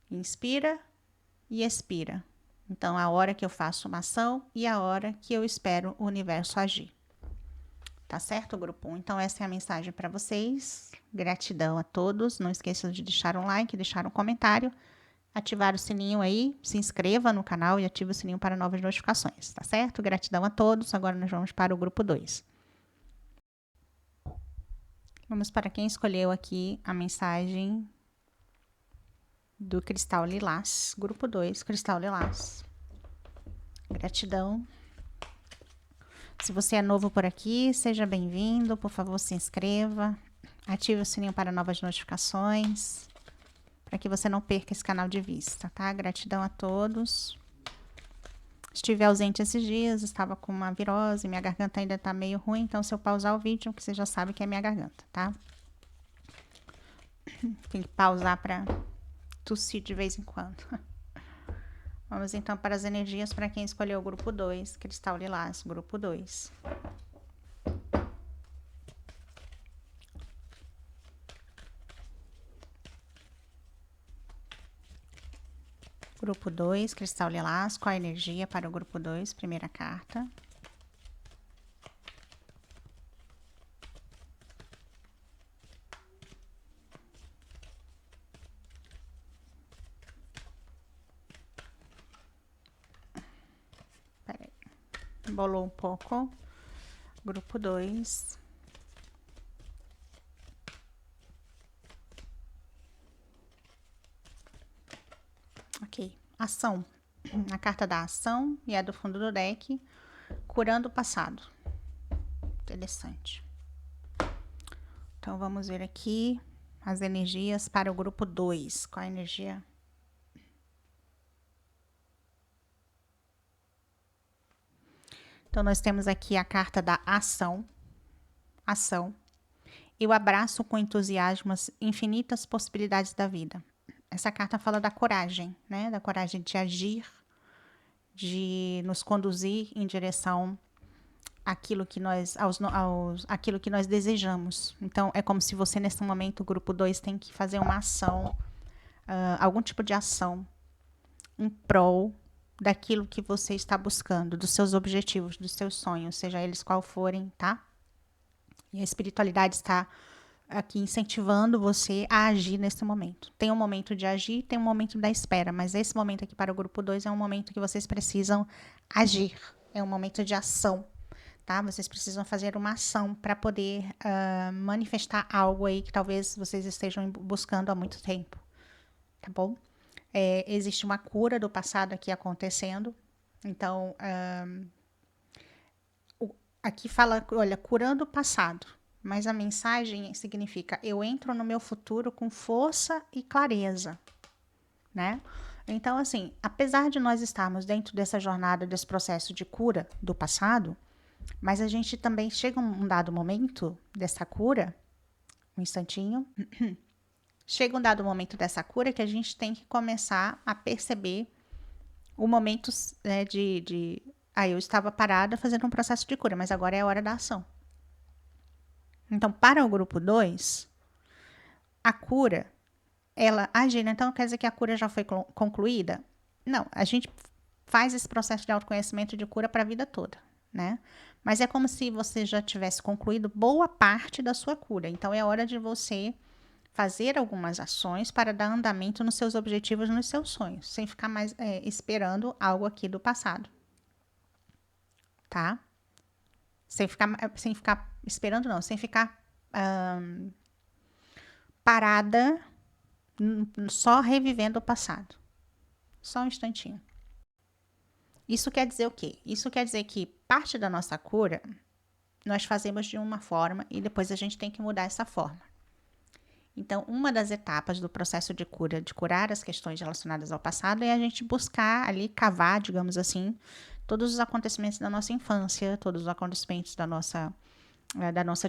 inspira e expira. Então, a hora que eu faço uma ação e a hora que eu espero o universo agir. Tá certo, grupo 1? Então, essa é a mensagem para vocês. Gratidão a todos. Não esqueçam de deixar um like, deixar um comentário, ativar o sininho aí, se inscreva no canal e ative o sininho para novas notificações. Tá certo? Gratidão a todos. Agora nós vamos para o grupo 2. Vamos para quem escolheu aqui a mensagem do Cristal Lilás, grupo 2, Cristal Lilás. Gratidão. Se você é novo por aqui, seja bem-vindo. Por favor, se inscreva. Ative o sininho para novas notificações, para que você não perca esse canal de vista, tá? Gratidão a todos. Estive ausente esses dias, estava com uma virose, minha garganta ainda tá meio ruim, então se eu pausar o vídeo, que você já sabe que é minha garganta, tá? Tem que pausar para tossir de vez em quando. Vamos então para as energias para quem escolheu o grupo 2, Cristal Lilás, grupo 2. Grupo 2, Cristal Lilás, qual a energia para o grupo 2, primeira carta? Peraí, embolou um pouco. Grupo 2, Ok. Ação. A carta da ação e a do fundo do deck. Curando o passado. Interessante. Então, vamos ver aqui as energias para o grupo 2. Qual a energia? Então, nós temos aqui a carta da ação. Ação. Eu abraço com entusiasmo as infinitas possibilidades da vida. Essa carta fala da coragem, né? Da coragem de agir, de nos conduzir em direção àquilo que nós, àquilo que nós desejamos. Então, é como se você, nesse momento, o grupo 2 tem que fazer uma ação, algum tipo de ação em prol daquilo que você está buscando, dos seus objetivos, dos seus sonhos, seja eles qual forem, tá? E a espiritualidade está aqui incentivando você a agir nesse momento. Tem um momento de agir, tem um momento da espera, mas esse momento aqui para o grupo 2 é um momento que vocês precisam agir. É um momento de ação, tá? Vocês precisam fazer uma ação para poder manifestar algo aí que talvez vocês estejam buscando há muito tempo, tá bom? Existe uma cura do passado aqui acontecendo. Então, aqui fala, olha, curando o passado. Mas a mensagem significa, eu entro no meu futuro com força e clareza, né? Então, assim, apesar de nós estarmos dentro dessa jornada, desse processo de cura do passado, mas a gente também chega um dado momento dessa cura, um instantinho, chega um dado momento dessa cura que a gente tem que começar a perceber o momento, né, eu estava parada fazendo um processo de cura, mas agora é a hora da ação. Então, para o grupo 2, a cura, ela agindo, então quer dizer que a cura já foi concluída? Não, a gente faz esse processo de autoconhecimento de cura para a vida toda, né? Mas é como se você já tivesse concluído boa parte da sua cura. Então, é hora de você fazer algumas ações para dar andamento nos seus objetivos, nos seus sonhos, sem ficar mais esperando algo aqui do passado, tá? Sem ficar esperando, não, sem ficar parada, só revivendo o passado. Só um instantinho. Isso quer dizer o quê? Isso quer dizer que parte da nossa cura nós fazemos de uma forma e depois a gente tem que mudar essa forma. Então, uma das etapas do processo de cura, de curar as questões relacionadas ao passado, é a gente buscar ali, cavar, digamos assim, todos os acontecimentos da nossa infância, todos os acontecimentos da nossa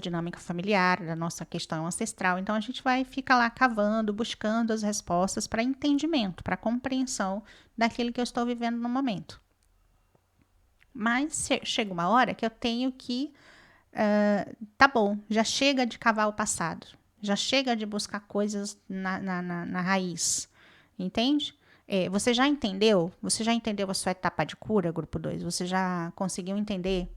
dinâmica familiar, da nossa questão ancestral. Então, a gente fica lá cavando, buscando as respostas para entendimento, para compreensão daquilo que eu estou vivendo no momento. Mas chega uma hora que eu tenho que, tá bom, já chega de cavar o passado, já chega de buscar coisas na raiz, entende? Você já entendeu? Você já entendeu a sua etapa de cura, grupo 2? Você já conseguiu entender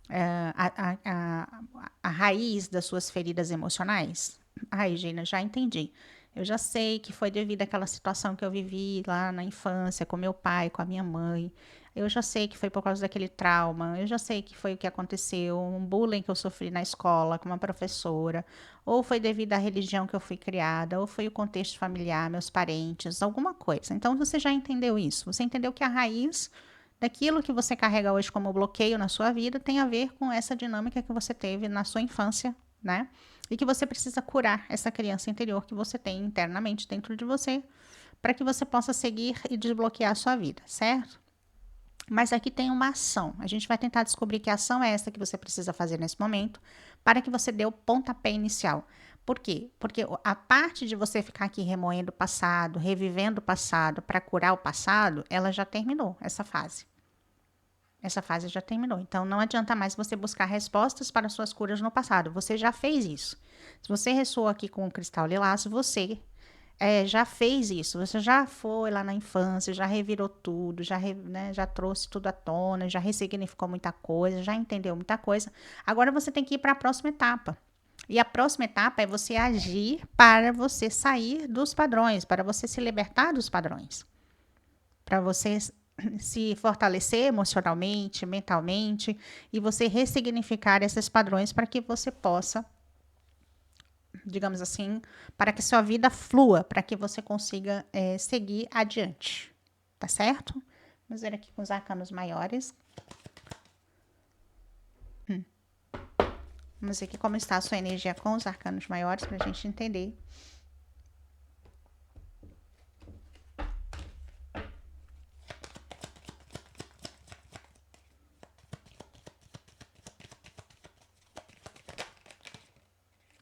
a raiz das suas feridas emocionais? Ai, Gina, já entendi. Eu já sei que foi devido àquela situação que eu vivi lá na infância, com meu pai, com a minha mãe. Eu já sei que foi por causa daquele trauma. Eu já sei que foi o que aconteceu, um bullying que eu sofri na escola com uma professora. Ou foi devido à religião que eu fui criada, ou foi o contexto familiar, meus parentes, alguma coisa. Então, você já entendeu isso. Você entendeu que a raiz daquilo que você carrega hoje como bloqueio na sua vida tem a ver com essa dinâmica que você teve na sua infância, né? E que você precisa curar essa criança interior que você tem internamente dentro de você, para que você possa seguir e desbloquear a sua vida, certo? Mas aqui tem uma ação. A gente vai tentar descobrir que ação é essa que você precisa fazer nesse momento, para que você dê o pontapé inicial. Por quê? Porque a parte de você ficar aqui remoendo o passado, revivendo o passado para curar o passado, ela já terminou, essa fase. Essa fase já terminou. Então, não adianta mais você buscar respostas para suas curas no passado. Você já fez isso. Se você ressoou aqui com o cristal lilás, você já fez isso. Você já foi lá na infância, já revirou tudo, já trouxe tudo à tona, já ressignificou muita coisa, já entendeu muita coisa. Agora você tem que ir para a próxima etapa. E a próxima etapa é você agir para você sair dos padrões, para você se libertar dos padrões. Para você se fortalecer emocionalmente, mentalmente, e você ressignificar esses padrões para que você possa, digamos assim, para que sua vida flua, para que você consiga seguir adiante, tá certo? Vamos ver aqui com os arcanos maiores. Vamos ver aqui como está a sua energia com os arcanos maiores pra gente entender.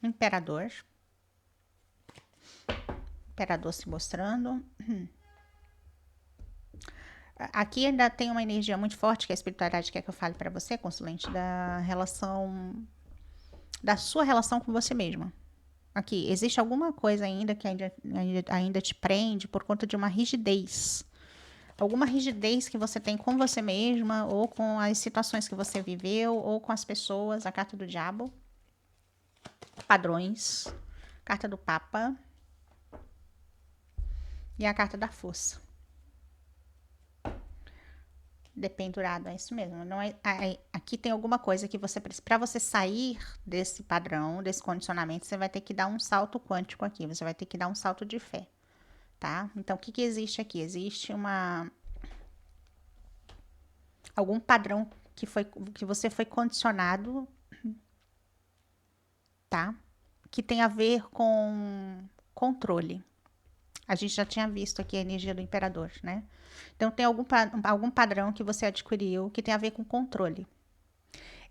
Imperador. Imperador se mostrando. Aqui ainda tem uma energia muito forte que a espiritualidade quer que eu fale para você, consulente, da sua relação com você mesma. Aqui, existe alguma coisa ainda que ainda te prende por conta de uma rigidez. Alguma rigidez que você tem com você mesma, ou com as situações que você viveu, ou com as pessoas. A carta do diabo. Padrões. Carta do Papa. E a carta da força. Dependurado, é isso mesmo. Não é, aqui tem alguma coisa que você precisa. Para você sair desse padrão, desse condicionamento, você vai ter que dar um salto quântico aqui. Você vai ter que dar um salto de fé. Tá? Então, o que existe aqui? Existe algum padrão que você foi condicionado, tá? Que tem a ver com controle. A gente já tinha visto aqui a energia do imperador, né? Então, tem algum padrão que você adquiriu que tem a ver com controle.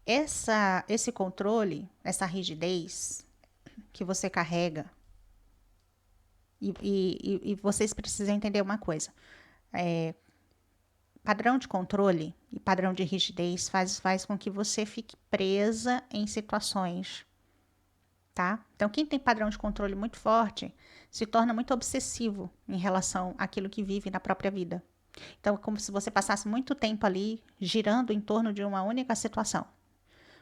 Esse controle, essa rigidez que você carrega, e vocês precisam entender uma coisa. Padrão de controle e padrão de rigidez faz com que você fique presa em situações, tá? Então, quem tem padrão de controle muito forte se torna muito obsessivo em relação àquilo que vive na própria vida. Então, é como se você passasse muito tempo ali girando em torno de uma única situação.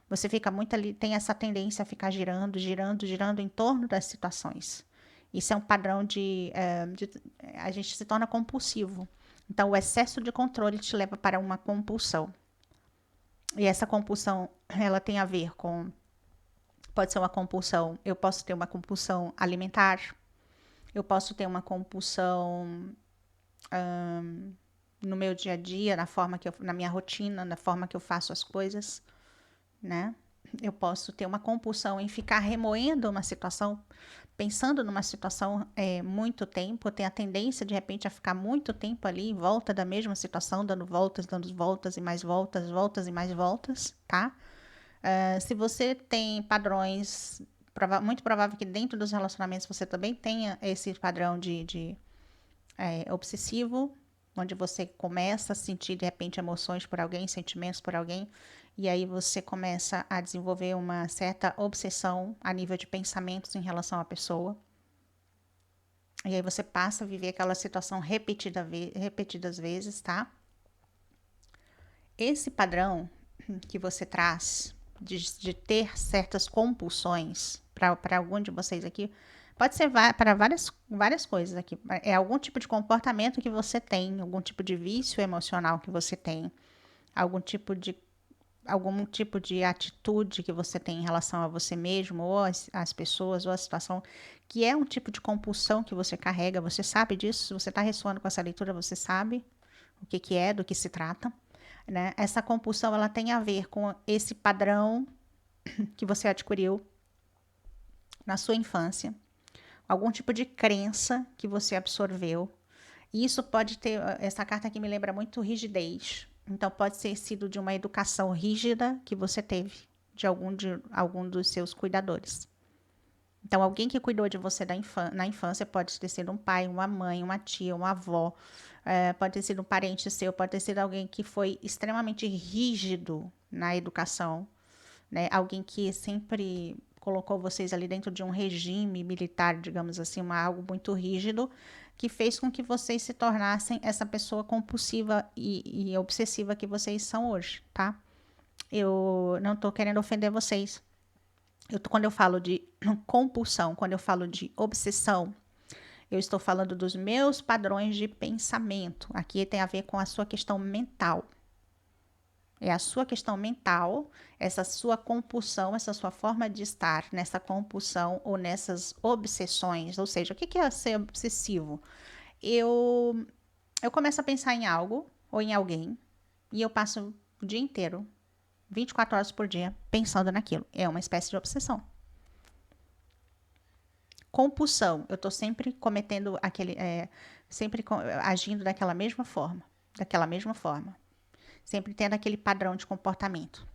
Você fica muito ali, tem essa tendência a ficar girando em torno das situações. Isso é um padrão a gente se torna compulsivo. Então, o excesso de controle te leva para uma compulsão. E essa compulsão, ela tem a ver com... Pode ser uma compulsão... Eu posso ter uma compulsão alimentar. Eu posso ter uma compulsão no meu dia a dia, na minha rotina, na forma que eu faço as coisas, né? Eu posso ter uma compulsão em ficar remoendo uma situação, pensando numa situação muito tempo. Eu tenho a tendência, de repente, a ficar muito tempo ali em volta da mesma situação, dando voltas e mais voltas, voltas e mais voltas, tá? Se você tem padrões, muito provável que dentro dos relacionamentos você também tenha esse padrão de obsessivo, onde você começa a sentir, de repente, emoções por alguém, sentimentos por alguém, e aí você começa a desenvolver uma certa obsessão a nível de pensamentos em relação à pessoa. E aí você passa a viver aquela situação repetidas vezes, tá? Esse padrão que você traz de ter certas compulsões, para algum de vocês aqui, pode ser para várias coisas aqui. É algum tipo de comportamento que você tem, algum tipo de vício emocional que você tem, algum tipo de atitude que você tem em relação a você mesmo, ou as pessoas, ou a situação, que é um tipo de compulsão que você carrega. Você sabe disso? Se você está ressoando com essa leitura, você sabe o que é, do que se trata, né? Essa compulsão, ela tem a ver com esse padrão que você adquiriu na sua infância, algum tipo de crença que você absorveu. E isso pode ter, essa carta aqui me lembra muito rigidez. Então, pode ter sido de uma educação rígida que você teve de algum dos seus cuidadores. Então, alguém que cuidou de você na infância pode ter sido um pai, uma mãe, uma tia, uma avó, pode ter sido um parente seu, pode ter sido alguém que foi extremamente rígido na educação, né? Alguém que sempre colocou vocês ali dentro de um regime militar, digamos assim, algo muito rígido, que fez com que vocês se tornassem essa pessoa compulsiva e obsessiva que vocês são hoje, tá? Eu não tô querendo ofender vocês. Quando eu falo de compulsão, quando eu falo de obsessão, eu estou falando dos meus padrões de pensamento. Aqui tem a ver com a sua questão mental. É a sua questão mental, essa sua compulsão, essa sua forma de estar nessa compulsão ou nessas obsessões. Ou seja, o que é ser obsessivo? Eu Eu começo a pensar em algo ou em alguém e eu passo o dia inteiro, 24 horas por dia, pensando naquilo. É uma espécie de obsessão. Compulsão, eu tô sempre cometendo sempre agindo daquela mesma forma, sempre tendo aquele padrão de comportamento.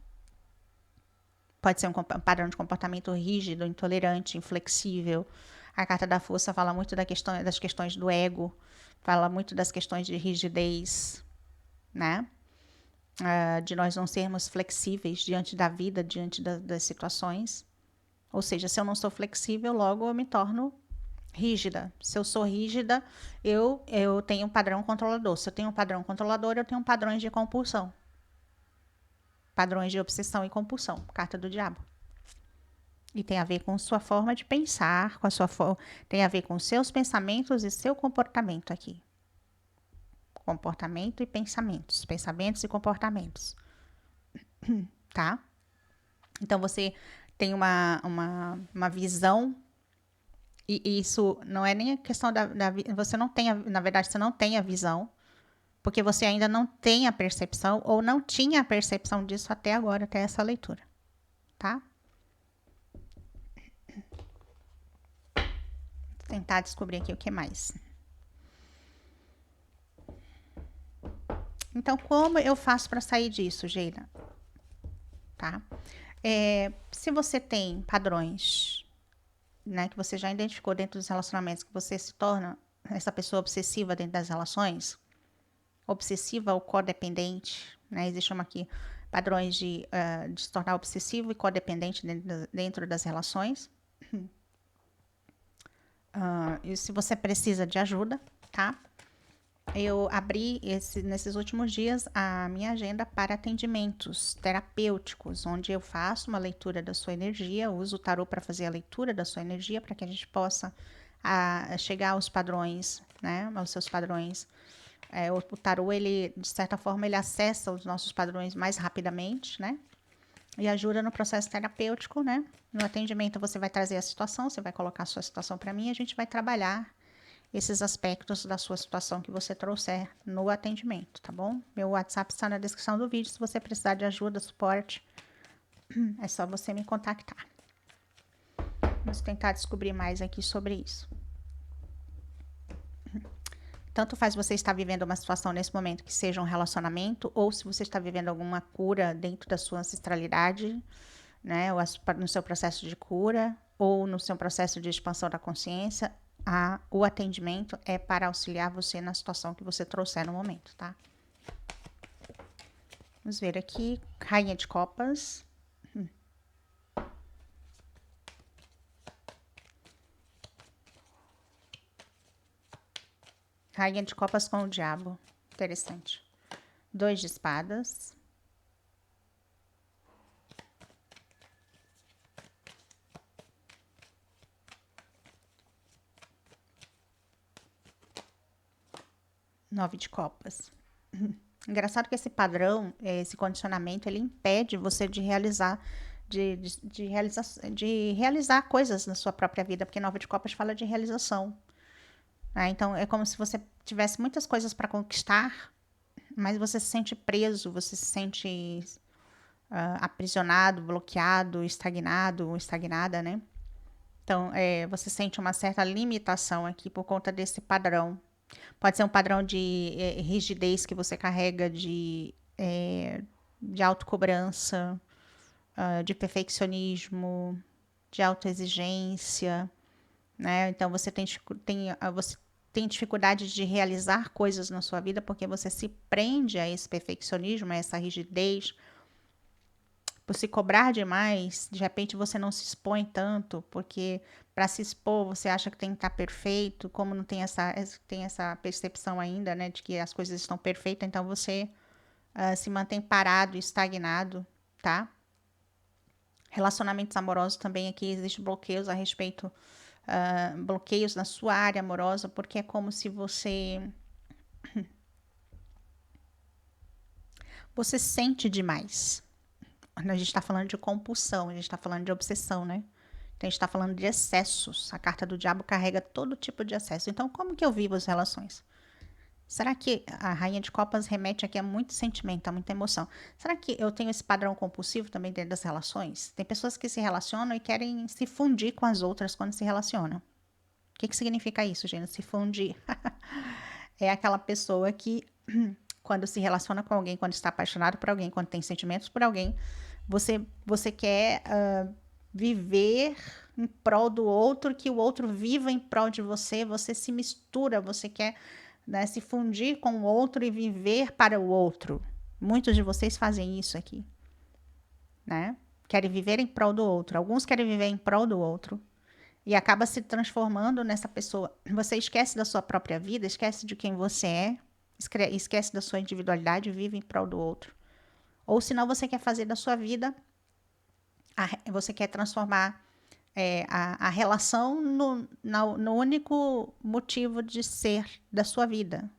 Pode ser um padrão de comportamento rígido, intolerante, inflexível. A carta da força fala muito das questões do ego, fala muito das questões de rigidez, né? De nós não sermos flexíveis diante da vida, diante das situações. Ou seja, se eu não sou flexível, logo eu me torno rígida. Se eu sou rígida, eu tenho um padrão controlador. Se eu tenho um padrão controlador, eu tenho padrões de compulsão. Padrões de obsessão e compulsão. Carta do diabo. E tem a ver com sua forma de pensar, tem a ver com seus pensamentos e seu comportamento aqui. Comportamento e pensamentos. Pensamentos e comportamentos. Tá? Então você tem uma visão. E isso não é nem a questão você não tem, na verdade, você não tem a visão, porque você ainda não tem a percepção ou não tinha a percepção disso até agora, até essa leitura, tá? Vou tentar descobrir aqui o que mais. Então, como eu faço para sair disso, Geila? Tá? Se você tem padrões, né, que você já identificou dentro dos relacionamentos, que você se torna essa pessoa obsessiva dentro das relações, obsessiva ou codependente, né? Existe aqui padrões de se tornar obsessivo e codependente dentro das relações. E se você precisa de ajuda, tá? Eu abri nesses últimos dias a minha agenda para atendimentos terapêuticos, onde eu faço uma leitura da sua energia, uso o tarô para fazer a leitura da sua energia, para que a gente possa chegar aos padrões, né? Aos seus padrões. O tarô, ele, de certa forma, ele acessa os nossos padrões mais rapidamente, né? E ajuda no processo terapêutico, né? No atendimento, você vai trazer a situação, você vai colocar a sua situação para mim e a gente vai trabalhar esses aspectos da sua situação que você trouxer no atendimento, tá bom? Meu WhatsApp está na descrição do vídeo. Se você precisar de ajuda, suporte, é só você me contactar. Vamos tentar descobrir mais aqui sobre isso. Tanto faz você estar vivendo uma situação nesse momento que seja um relacionamento, ou se você está vivendo alguma cura dentro da sua ancestralidade, né? Ou no seu processo de cura, ou no seu processo de expansão da consciência, o atendimento é para auxiliar você na situação que você trouxer no momento, tá? Vamos ver aqui, Rainha de Copas. Rainha de Copas com o Diabo. Interessante. 2 de espadas. Nove de copas. Engraçado que esse padrão, esse condicionamento, ele impede você de realizar de realizar coisas na sua própria vida, porque 9 de copas fala de realização. Então, é como se você tivesse muitas coisas para conquistar, mas você se sente preso, você se sente aprisionado, bloqueado, estagnado, estagnada, né? Então, você sente uma certa limitação aqui por conta desse padrão. Pode ser um padrão de rigidez que você carrega de autocobrança, de perfeccionismo, de autoexigência, né? Então, você tem dificuldade de realizar coisas na sua vida porque você se prende a esse perfeccionismo, a essa rigidez. Por se cobrar demais, de repente você não se expõe tanto, porque para se expor você acha que tem que estar perfeito, como não tem essa percepção ainda, né, de que as coisas estão perfeitas, então você se mantém parado, estagnado, tá? Relacionamentos amorosos também aqui existem bloqueios a respeito, bloqueios na sua área amorosa, porque é como se você sente demais. A gente está falando de compulsão, a gente está falando de obsessão, né? Então, a gente está falando de excessos. A carta do diabo carrega todo tipo de excesso. Então, como que eu vivo as relações? Será que a Rainha de Copas remete aqui a muito sentimento, a muita emoção? Será que eu tenho esse padrão compulsivo também dentro das relações? Tem pessoas que se relacionam e querem se fundir com as outras quando se relacionam. O que significa isso, gente? Se fundir. É aquela pessoa que, quando se relaciona com alguém, quando está apaixonado por alguém, quando tem sentimentos por alguém, você quer viver em prol do outro, que o outro viva em prol de você, você se mistura, você quer, né, se fundir com o outro e viver para o outro. Muitos de vocês fazem isso aqui, né? Querem viver em prol do outro. Alguns querem viver em prol do outro e acaba se transformando nessa pessoa. Você esquece da sua própria vida, esquece de quem você é, esquece da sua individualidade e vive em prol do outro. Ou senão você quer fazer da sua vida, você quer transformar a relação no único motivo de ser da sua vida.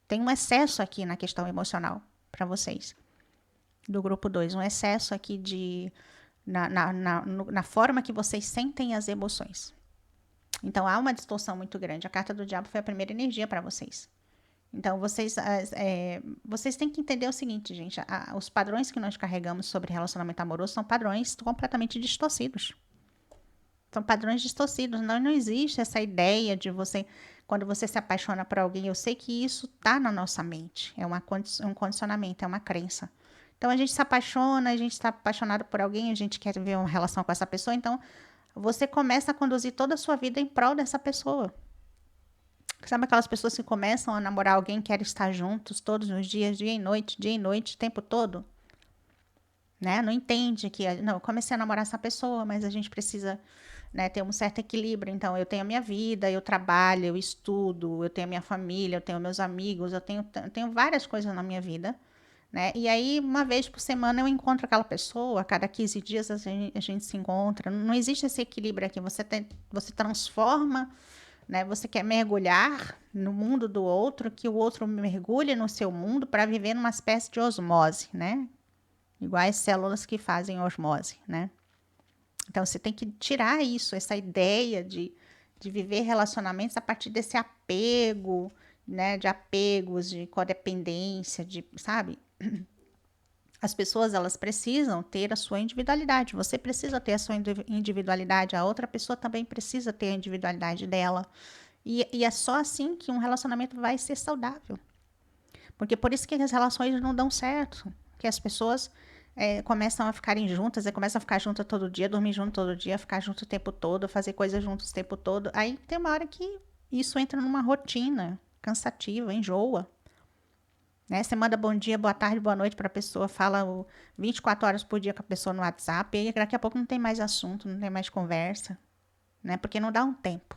Tem um excesso aqui na questão emocional para vocês, do grupo 2, um excesso aqui na forma que vocês sentem as emoções. Então, há uma distorção muito grande. A carta do diabo foi a primeira energia para vocês. Então, vocês têm que entender o seguinte, gente. Os padrões que nós carregamos sobre relacionamento amoroso são padrões completamente distorcidos. São padrões distorcidos. Não existe essa ideia de você, quando você se apaixona por alguém, eu sei que isso está na nossa mente. É um condicionamento, é uma crença. Então, a gente se apaixona, a gente está apaixonado por alguém, a gente quer ver uma relação com essa pessoa, então você começa a conduzir toda a sua vida em prol dessa pessoa. Sabe aquelas pessoas que começam a namorar alguém, querem estar juntos todos os dias, dia e noite, o tempo todo? Né? Não entende que, não, eu comecei a namorar essa pessoa, mas a gente precisa, né, ter um certo equilíbrio. Então, eu tenho a minha vida, eu trabalho, eu estudo, eu tenho a minha família, eu tenho meus amigos, eu tenho várias coisas na minha vida. Né? E aí, uma vez por semana, eu encontro aquela pessoa, a cada 15 dias a gente se encontra. Não existe esse equilíbrio aqui. Você transforma, né? Você quer mergulhar no mundo do outro, que o outro mergulhe no seu mundo para viver numa espécie de osmose, né? Igual as células que fazem osmose, né? Então, você tem que tirar isso, essa ideia de viver relacionamentos a partir desse apego, né? De apegos, de codependência, sabe? As pessoas, elas precisam ter a sua individualidade. Você precisa ter a sua individualidade. A outra pessoa também precisa ter a individualidade dela. E é só assim que um relacionamento vai ser saudável. Porque por isso que as relações não dão certo. Que as pessoas começam a ficarem juntas, começam a ficar juntas todo dia, dormir junto todo dia, ficar junto o tempo todo, fazer coisas juntos o tempo todo. Aí tem uma hora que isso entra numa rotina cansativa, enjoa. Né? Você manda bom dia, boa tarde, boa noite para a pessoa, fala 24 horas por dia com a pessoa no WhatsApp, e daqui a pouco não tem mais assunto, não tem mais conversa, né? Porque não dá um tempo.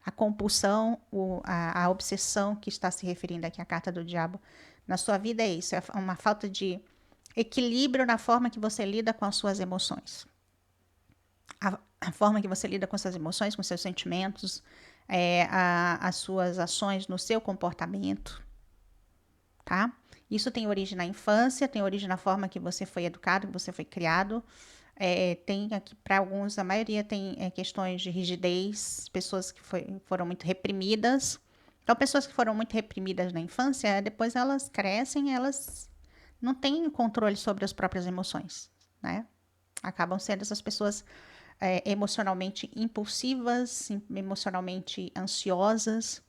A compulsão, a obsessão que está se referindo aqui à carta do diabo na sua vida é isso, é uma falta de equilíbrio na forma que você lida com as suas emoções. A forma que você lida com suas emoções, com seus sentimentos, as suas ações no seu comportamento. Tá? Isso tem origem na infância, tem origem na forma que você foi educado, que você foi criado. Tem aqui, para alguns, a maioria tem questões de rigidez, pessoas que foram muito reprimidas. Então, pessoas que foram muito reprimidas na infância, depois elas crescem, elas não têm controle sobre as próprias emoções, né? Acabam sendo essas pessoas emocionalmente impulsivas, emocionalmente ansiosas.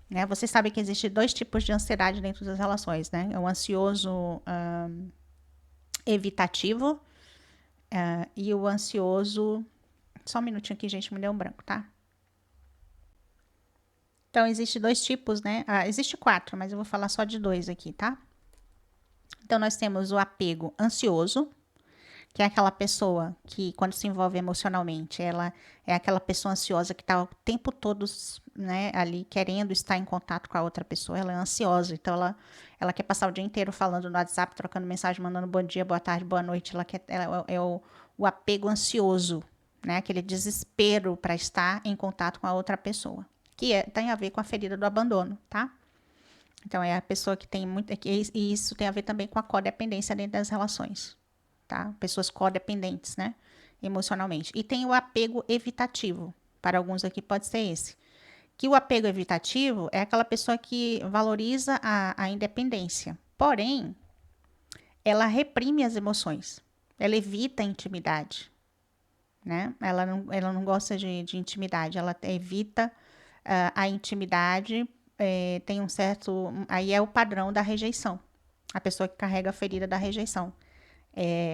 Né? Você sabe que existe 2 tipos de ansiedade dentro das relações, né? O ansioso evitativo e o ansioso... Só um minutinho aqui, gente, me deu um branco, tá? Então, existe 2 tipos, né? Existe 4, mas eu vou falar só de 2 aqui, tá? Então, nós temos o apego ansioso, que é aquela pessoa que, quando se envolve emocionalmente, ela é aquela pessoa ansiosa que está o tempo todo, né, ali querendo estar em contato com a outra pessoa. Ela é ansiosa, então ela quer passar o dia inteiro falando no WhatsApp, trocando mensagem, mandando bom dia, boa tarde, boa noite. Ela é o apego ansioso, né, aquele desespero para estar em contato com a outra pessoa, que tem a ver com a ferida do abandono, tá? Então, é a pessoa que tem muito... E isso tem a ver também com a codependência dentro das relações. Tá? Pessoas codependentes, né? Emocionalmente. E tem o apego evitativo. Para alguns aqui pode ser esse. Que o apego evitativo é aquela pessoa que valoriza a independência, porém, ela reprime as emoções, ela evita a intimidade, né? Ela não gosta de intimidade, ela evita a intimidade, tem um certo. Aí é o padrão da rejeição, a pessoa que carrega a ferida da rejeição,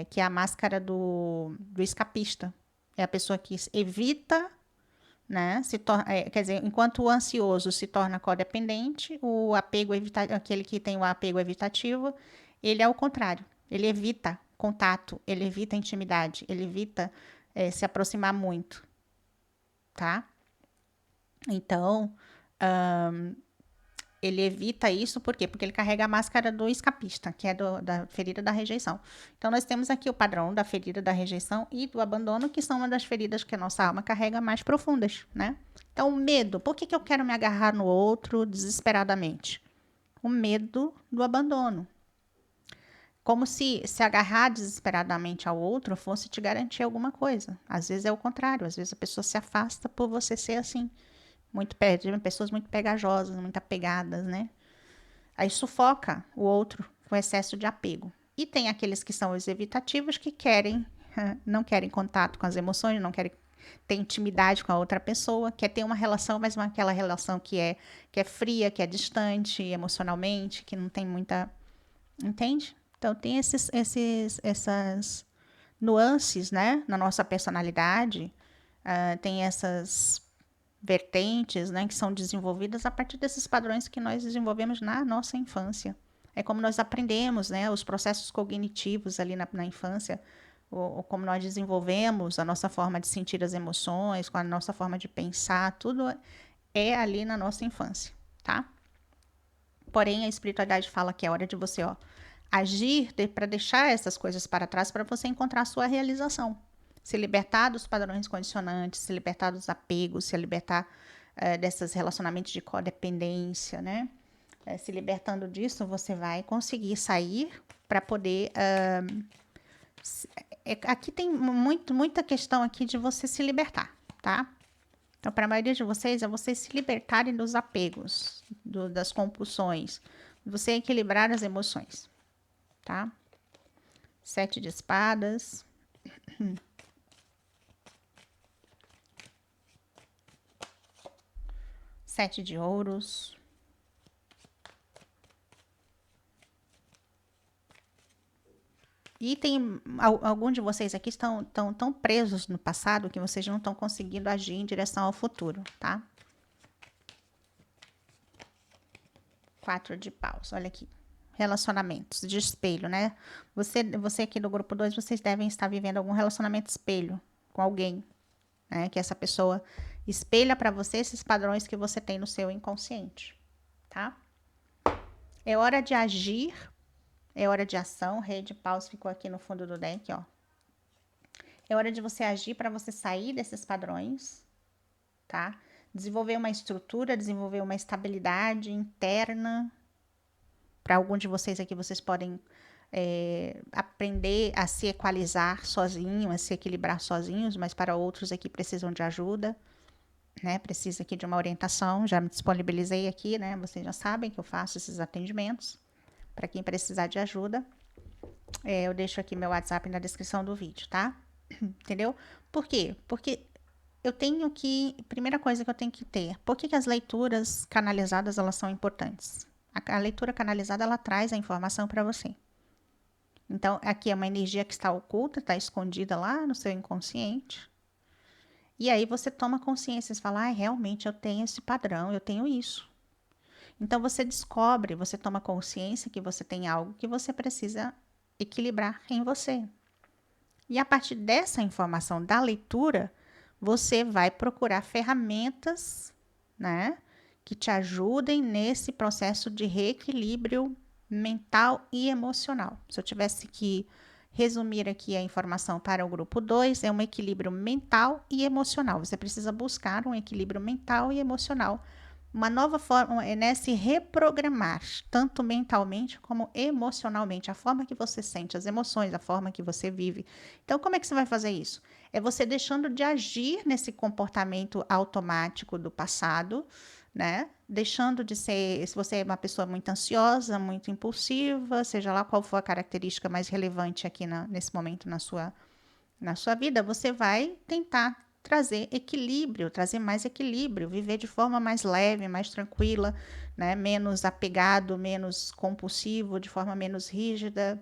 que é a máscara do escapista, é a pessoa que evita, né? Quer dizer, enquanto o ansioso se torna codependente, o apego aquele que tem o apego evitativo, ele é o contrário. Ele evita contato, ele evita intimidade, ele evita se aproximar muito, tá? Então, ele evita isso, por quê? Porque ele carrega a máscara do escapista, que é da ferida da rejeição. Então, nós temos aqui o padrão da ferida da rejeição e do abandono, que são uma das feridas que a nossa alma carrega mais profundas, né? Então, o medo. Por que eu quero me agarrar no outro desesperadamente? O medo do abandono. Como se agarrar desesperadamente ao outro fosse te garantir alguma coisa. Às vezes é o contrário, às vezes a pessoa se afasta por você ser assim. Pessoas muito pegajosas, muito apegadas, né? Aí sufoca o outro com excesso de apego. E tem aqueles que são os evitativos que não querem contato com as emoções, não querem ter intimidade com a outra pessoa, quer ter uma relação, mas aquela relação que é fria, que é distante emocionalmente, que não tem muita. Entende? Então tem essas nuances, né, na nossa personalidade, tem essas vertentes, né, que são desenvolvidas a partir desses padrões que nós desenvolvemos na nossa infância. É como nós aprendemos, né, os processos cognitivos ali na infância, ou como nós desenvolvemos a nossa forma de sentir as emoções, com a nossa forma de pensar, tudo é ali na nossa infância, tá? Porém, a espiritualidade fala que é hora de você, agir para deixar essas coisas para trás, para você encontrar a sua realização. Se libertar dos padrões condicionantes, se libertar dos apegos, se libertar desses relacionamentos de codependência, né? Se libertando disso, você vai conseguir sair para poder. Aqui tem muita questão aqui de você se libertar, tá? Então, para a maioria de vocês, é vocês se libertarem dos apegos, das compulsões, você equilibrar as emoções, tá? 7 de espadas. 7 de ouros. E tem alguns de vocês aqui estão tão presos no passado que vocês não estão conseguindo agir em direção ao futuro, tá? 4 de paus, olha aqui. Relacionamentos de espelho, né? Você aqui do grupo 2, vocês devem estar vivendo algum relacionamento espelho com alguém, né? Que essa pessoa espelha para você esses padrões que você tem no seu inconsciente, tá? É hora de agir, é hora de ação. Rei de paus ficou aqui no fundo do deck, ó. É hora de você agir para você sair desses padrões, tá? Desenvolver uma estrutura, desenvolver uma estabilidade interna. Para alguns de vocês aqui, vocês podem aprender a se equalizar sozinho, a se equilibrar sozinhos, mas para outros aqui precisam de ajuda, né? Precisa aqui de uma orientação. Já me disponibilizei aqui, né? Vocês já sabem que eu faço esses atendimentos. Para quem precisar de ajuda, eu deixo aqui meu WhatsApp na descrição do vídeo, tá? Entendeu? Por quê? Porque eu tenho que... Primeira coisa que eu tenho que ter. Por que as leituras canalizadas, elas são importantes? A leitura canalizada, ela traz a informação para você. Então, aqui é uma energia que está oculta, está escondida lá no seu inconsciente. E aí você toma consciência, você fala, realmente eu tenho esse padrão, eu tenho isso. Então, você descobre, você toma consciência que você tem algo que você precisa equilibrar em você. E a partir dessa informação da leitura, você vai procurar ferramentas, né, que te ajudem nesse processo de reequilíbrio mental e emocional. Se eu tivesse que resumir aqui a informação para o grupo 2, é um equilíbrio mental e emocional. Você precisa buscar um equilíbrio mental e emocional. Uma nova forma é se reprogramar, tanto mentalmente como emocionalmente, a forma que você sente as emoções, a forma que você vive. Então, como é que você vai fazer isso? É você deixando de agir nesse comportamento automático do passado, né? Deixando de ser, se você é uma pessoa muito ansiosa, muito impulsiva, seja lá qual for a característica mais relevante aqui nesse momento na sua vida, você vai tentar trazer equilíbrio, trazer mais equilíbrio, viver de forma mais leve, mais tranquila, né? Menos apegado, menos compulsivo, de forma menos rígida,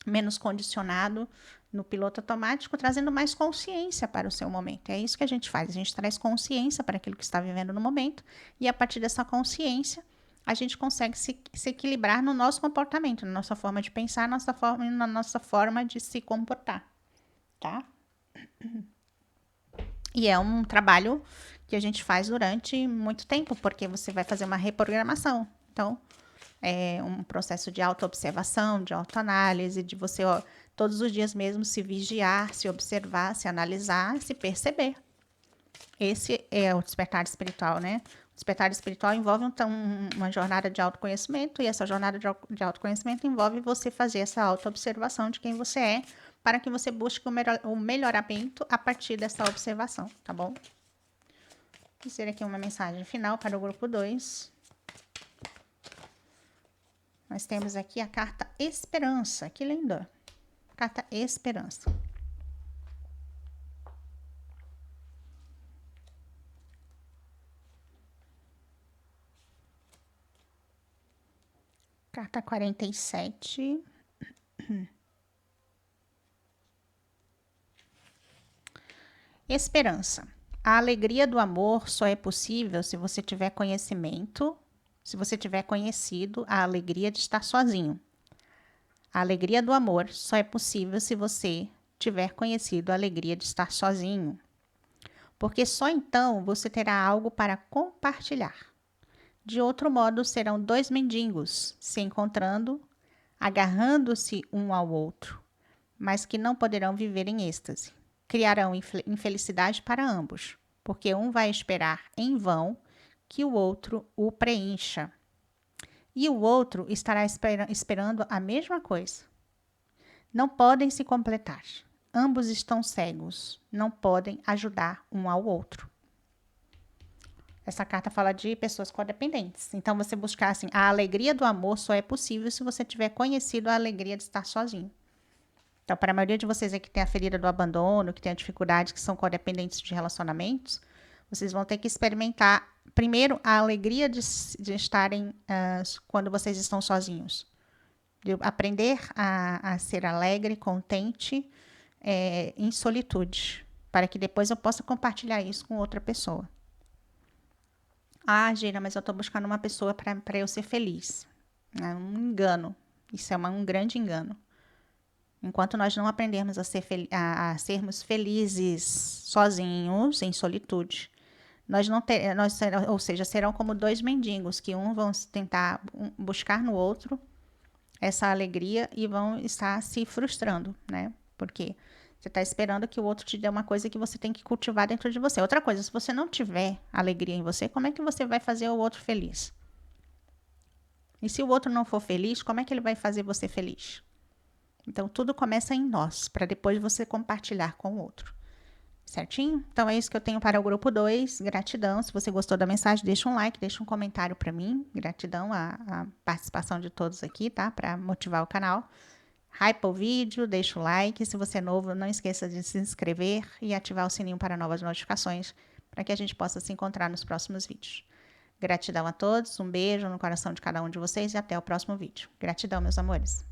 menos condicionado no piloto automático, trazendo mais consciência para o seu momento. É isso que a gente faz, a gente traz consciência para aquilo que está vivendo no momento, e a partir dessa consciência, a gente consegue se equilibrar no nosso comportamento, na nossa forma de pensar, na nossa forma de se comportar, tá? E é um trabalho que a gente faz durante muito tempo, porque você vai fazer uma reprogramação. Então, é um processo de autoobservação, de autoanálise, de você, ó, todos os dias mesmo se vigiar, se observar, se analisar, se perceber. Esse é o despertar espiritual, né? O despertar espiritual envolve uma jornada de autoconhecimento, e essa jornada de autoconhecimento envolve você fazer essa autoobservação de quem você é, para que você busque o melhoramento a partir dessa observação, tá bom? Vou dizer aqui uma mensagem final para o grupo 2. Nós temos aqui a carta Esperança, que linda! Carta Esperança. Carta 47. Esperança. A alegria do amor só é possível se você tiver conhecimento, se você tiver conhecido a alegria de estar sozinho. A alegria do amor só é possível se você tiver conhecido a alegria de estar sozinho. Porque só então você terá algo para compartilhar. De outro modo, serão dois mendigos se encontrando, agarrando-se um ao outro, mas que não poderão viver em êxtase. Criarão infelicidade para ambos, porque um vai esperar em vão que o outro o preencha. E o outro estará esperando a mesma coisa. Não podem se completar. Ambos estão cegos, não podem ajudar um ao outro. Essa carta fala de pessoas codependentes. Então, você buscar assim, a alegria do amor só é possível se você tiver conhecido a alegria de estar sozinho. Então, para a maioria de vocês aí que tem a ferida do abandono, que tem a dificuldade, que são codependentes de relacionamentos, vocês vão ter que experimentar, primeiro, a alegria de estarem quando vocês estão sozinhos. De aprender a ser alegre, contente, em solitude, para que depois eu possa compartilhar isso com outra pessoa. Ah, Gina, mas eu estou buscando uma pessoa para eu ser feliz. É um engano. Isso é um grande engano. Enquanto nós não aprendermos a sermos felizes sozinhos, em solitude, ou seja, serão como dois mendigos, que um vão tentar buscar no outro essa alegria e vão estar se frustrando, né? Porque você está esperando que o outro te dê uma coisa que você tem que cultivar dentro de você. Outra coisa, se você não tiver alegria em você, como é que você vai fazer o outro feliz? E se o outro não for feliz, como é que ele vai fazer você feliz? Então, tudo começa em nós, para depois você compartilhar com o outro. Certinho? Então, é isso que eu tenho para o grupo 2. Gratidão. Se você gostou da mensagem, deixa um like, deixa um comentário para mim. Gratidão a participação de todos aqui, tá? Para motivar o canal. Hypa o vídeo, deixa o like. Se você é novo, não esqueça de se inscrever e ativar o sininho para novas notificações, para que a gente possa se encontrar nos próximos vídeos. Gratidão a todos, um beijo no coração de cada um de vocês e até o próximo vídeo. Gratidão, meus amores.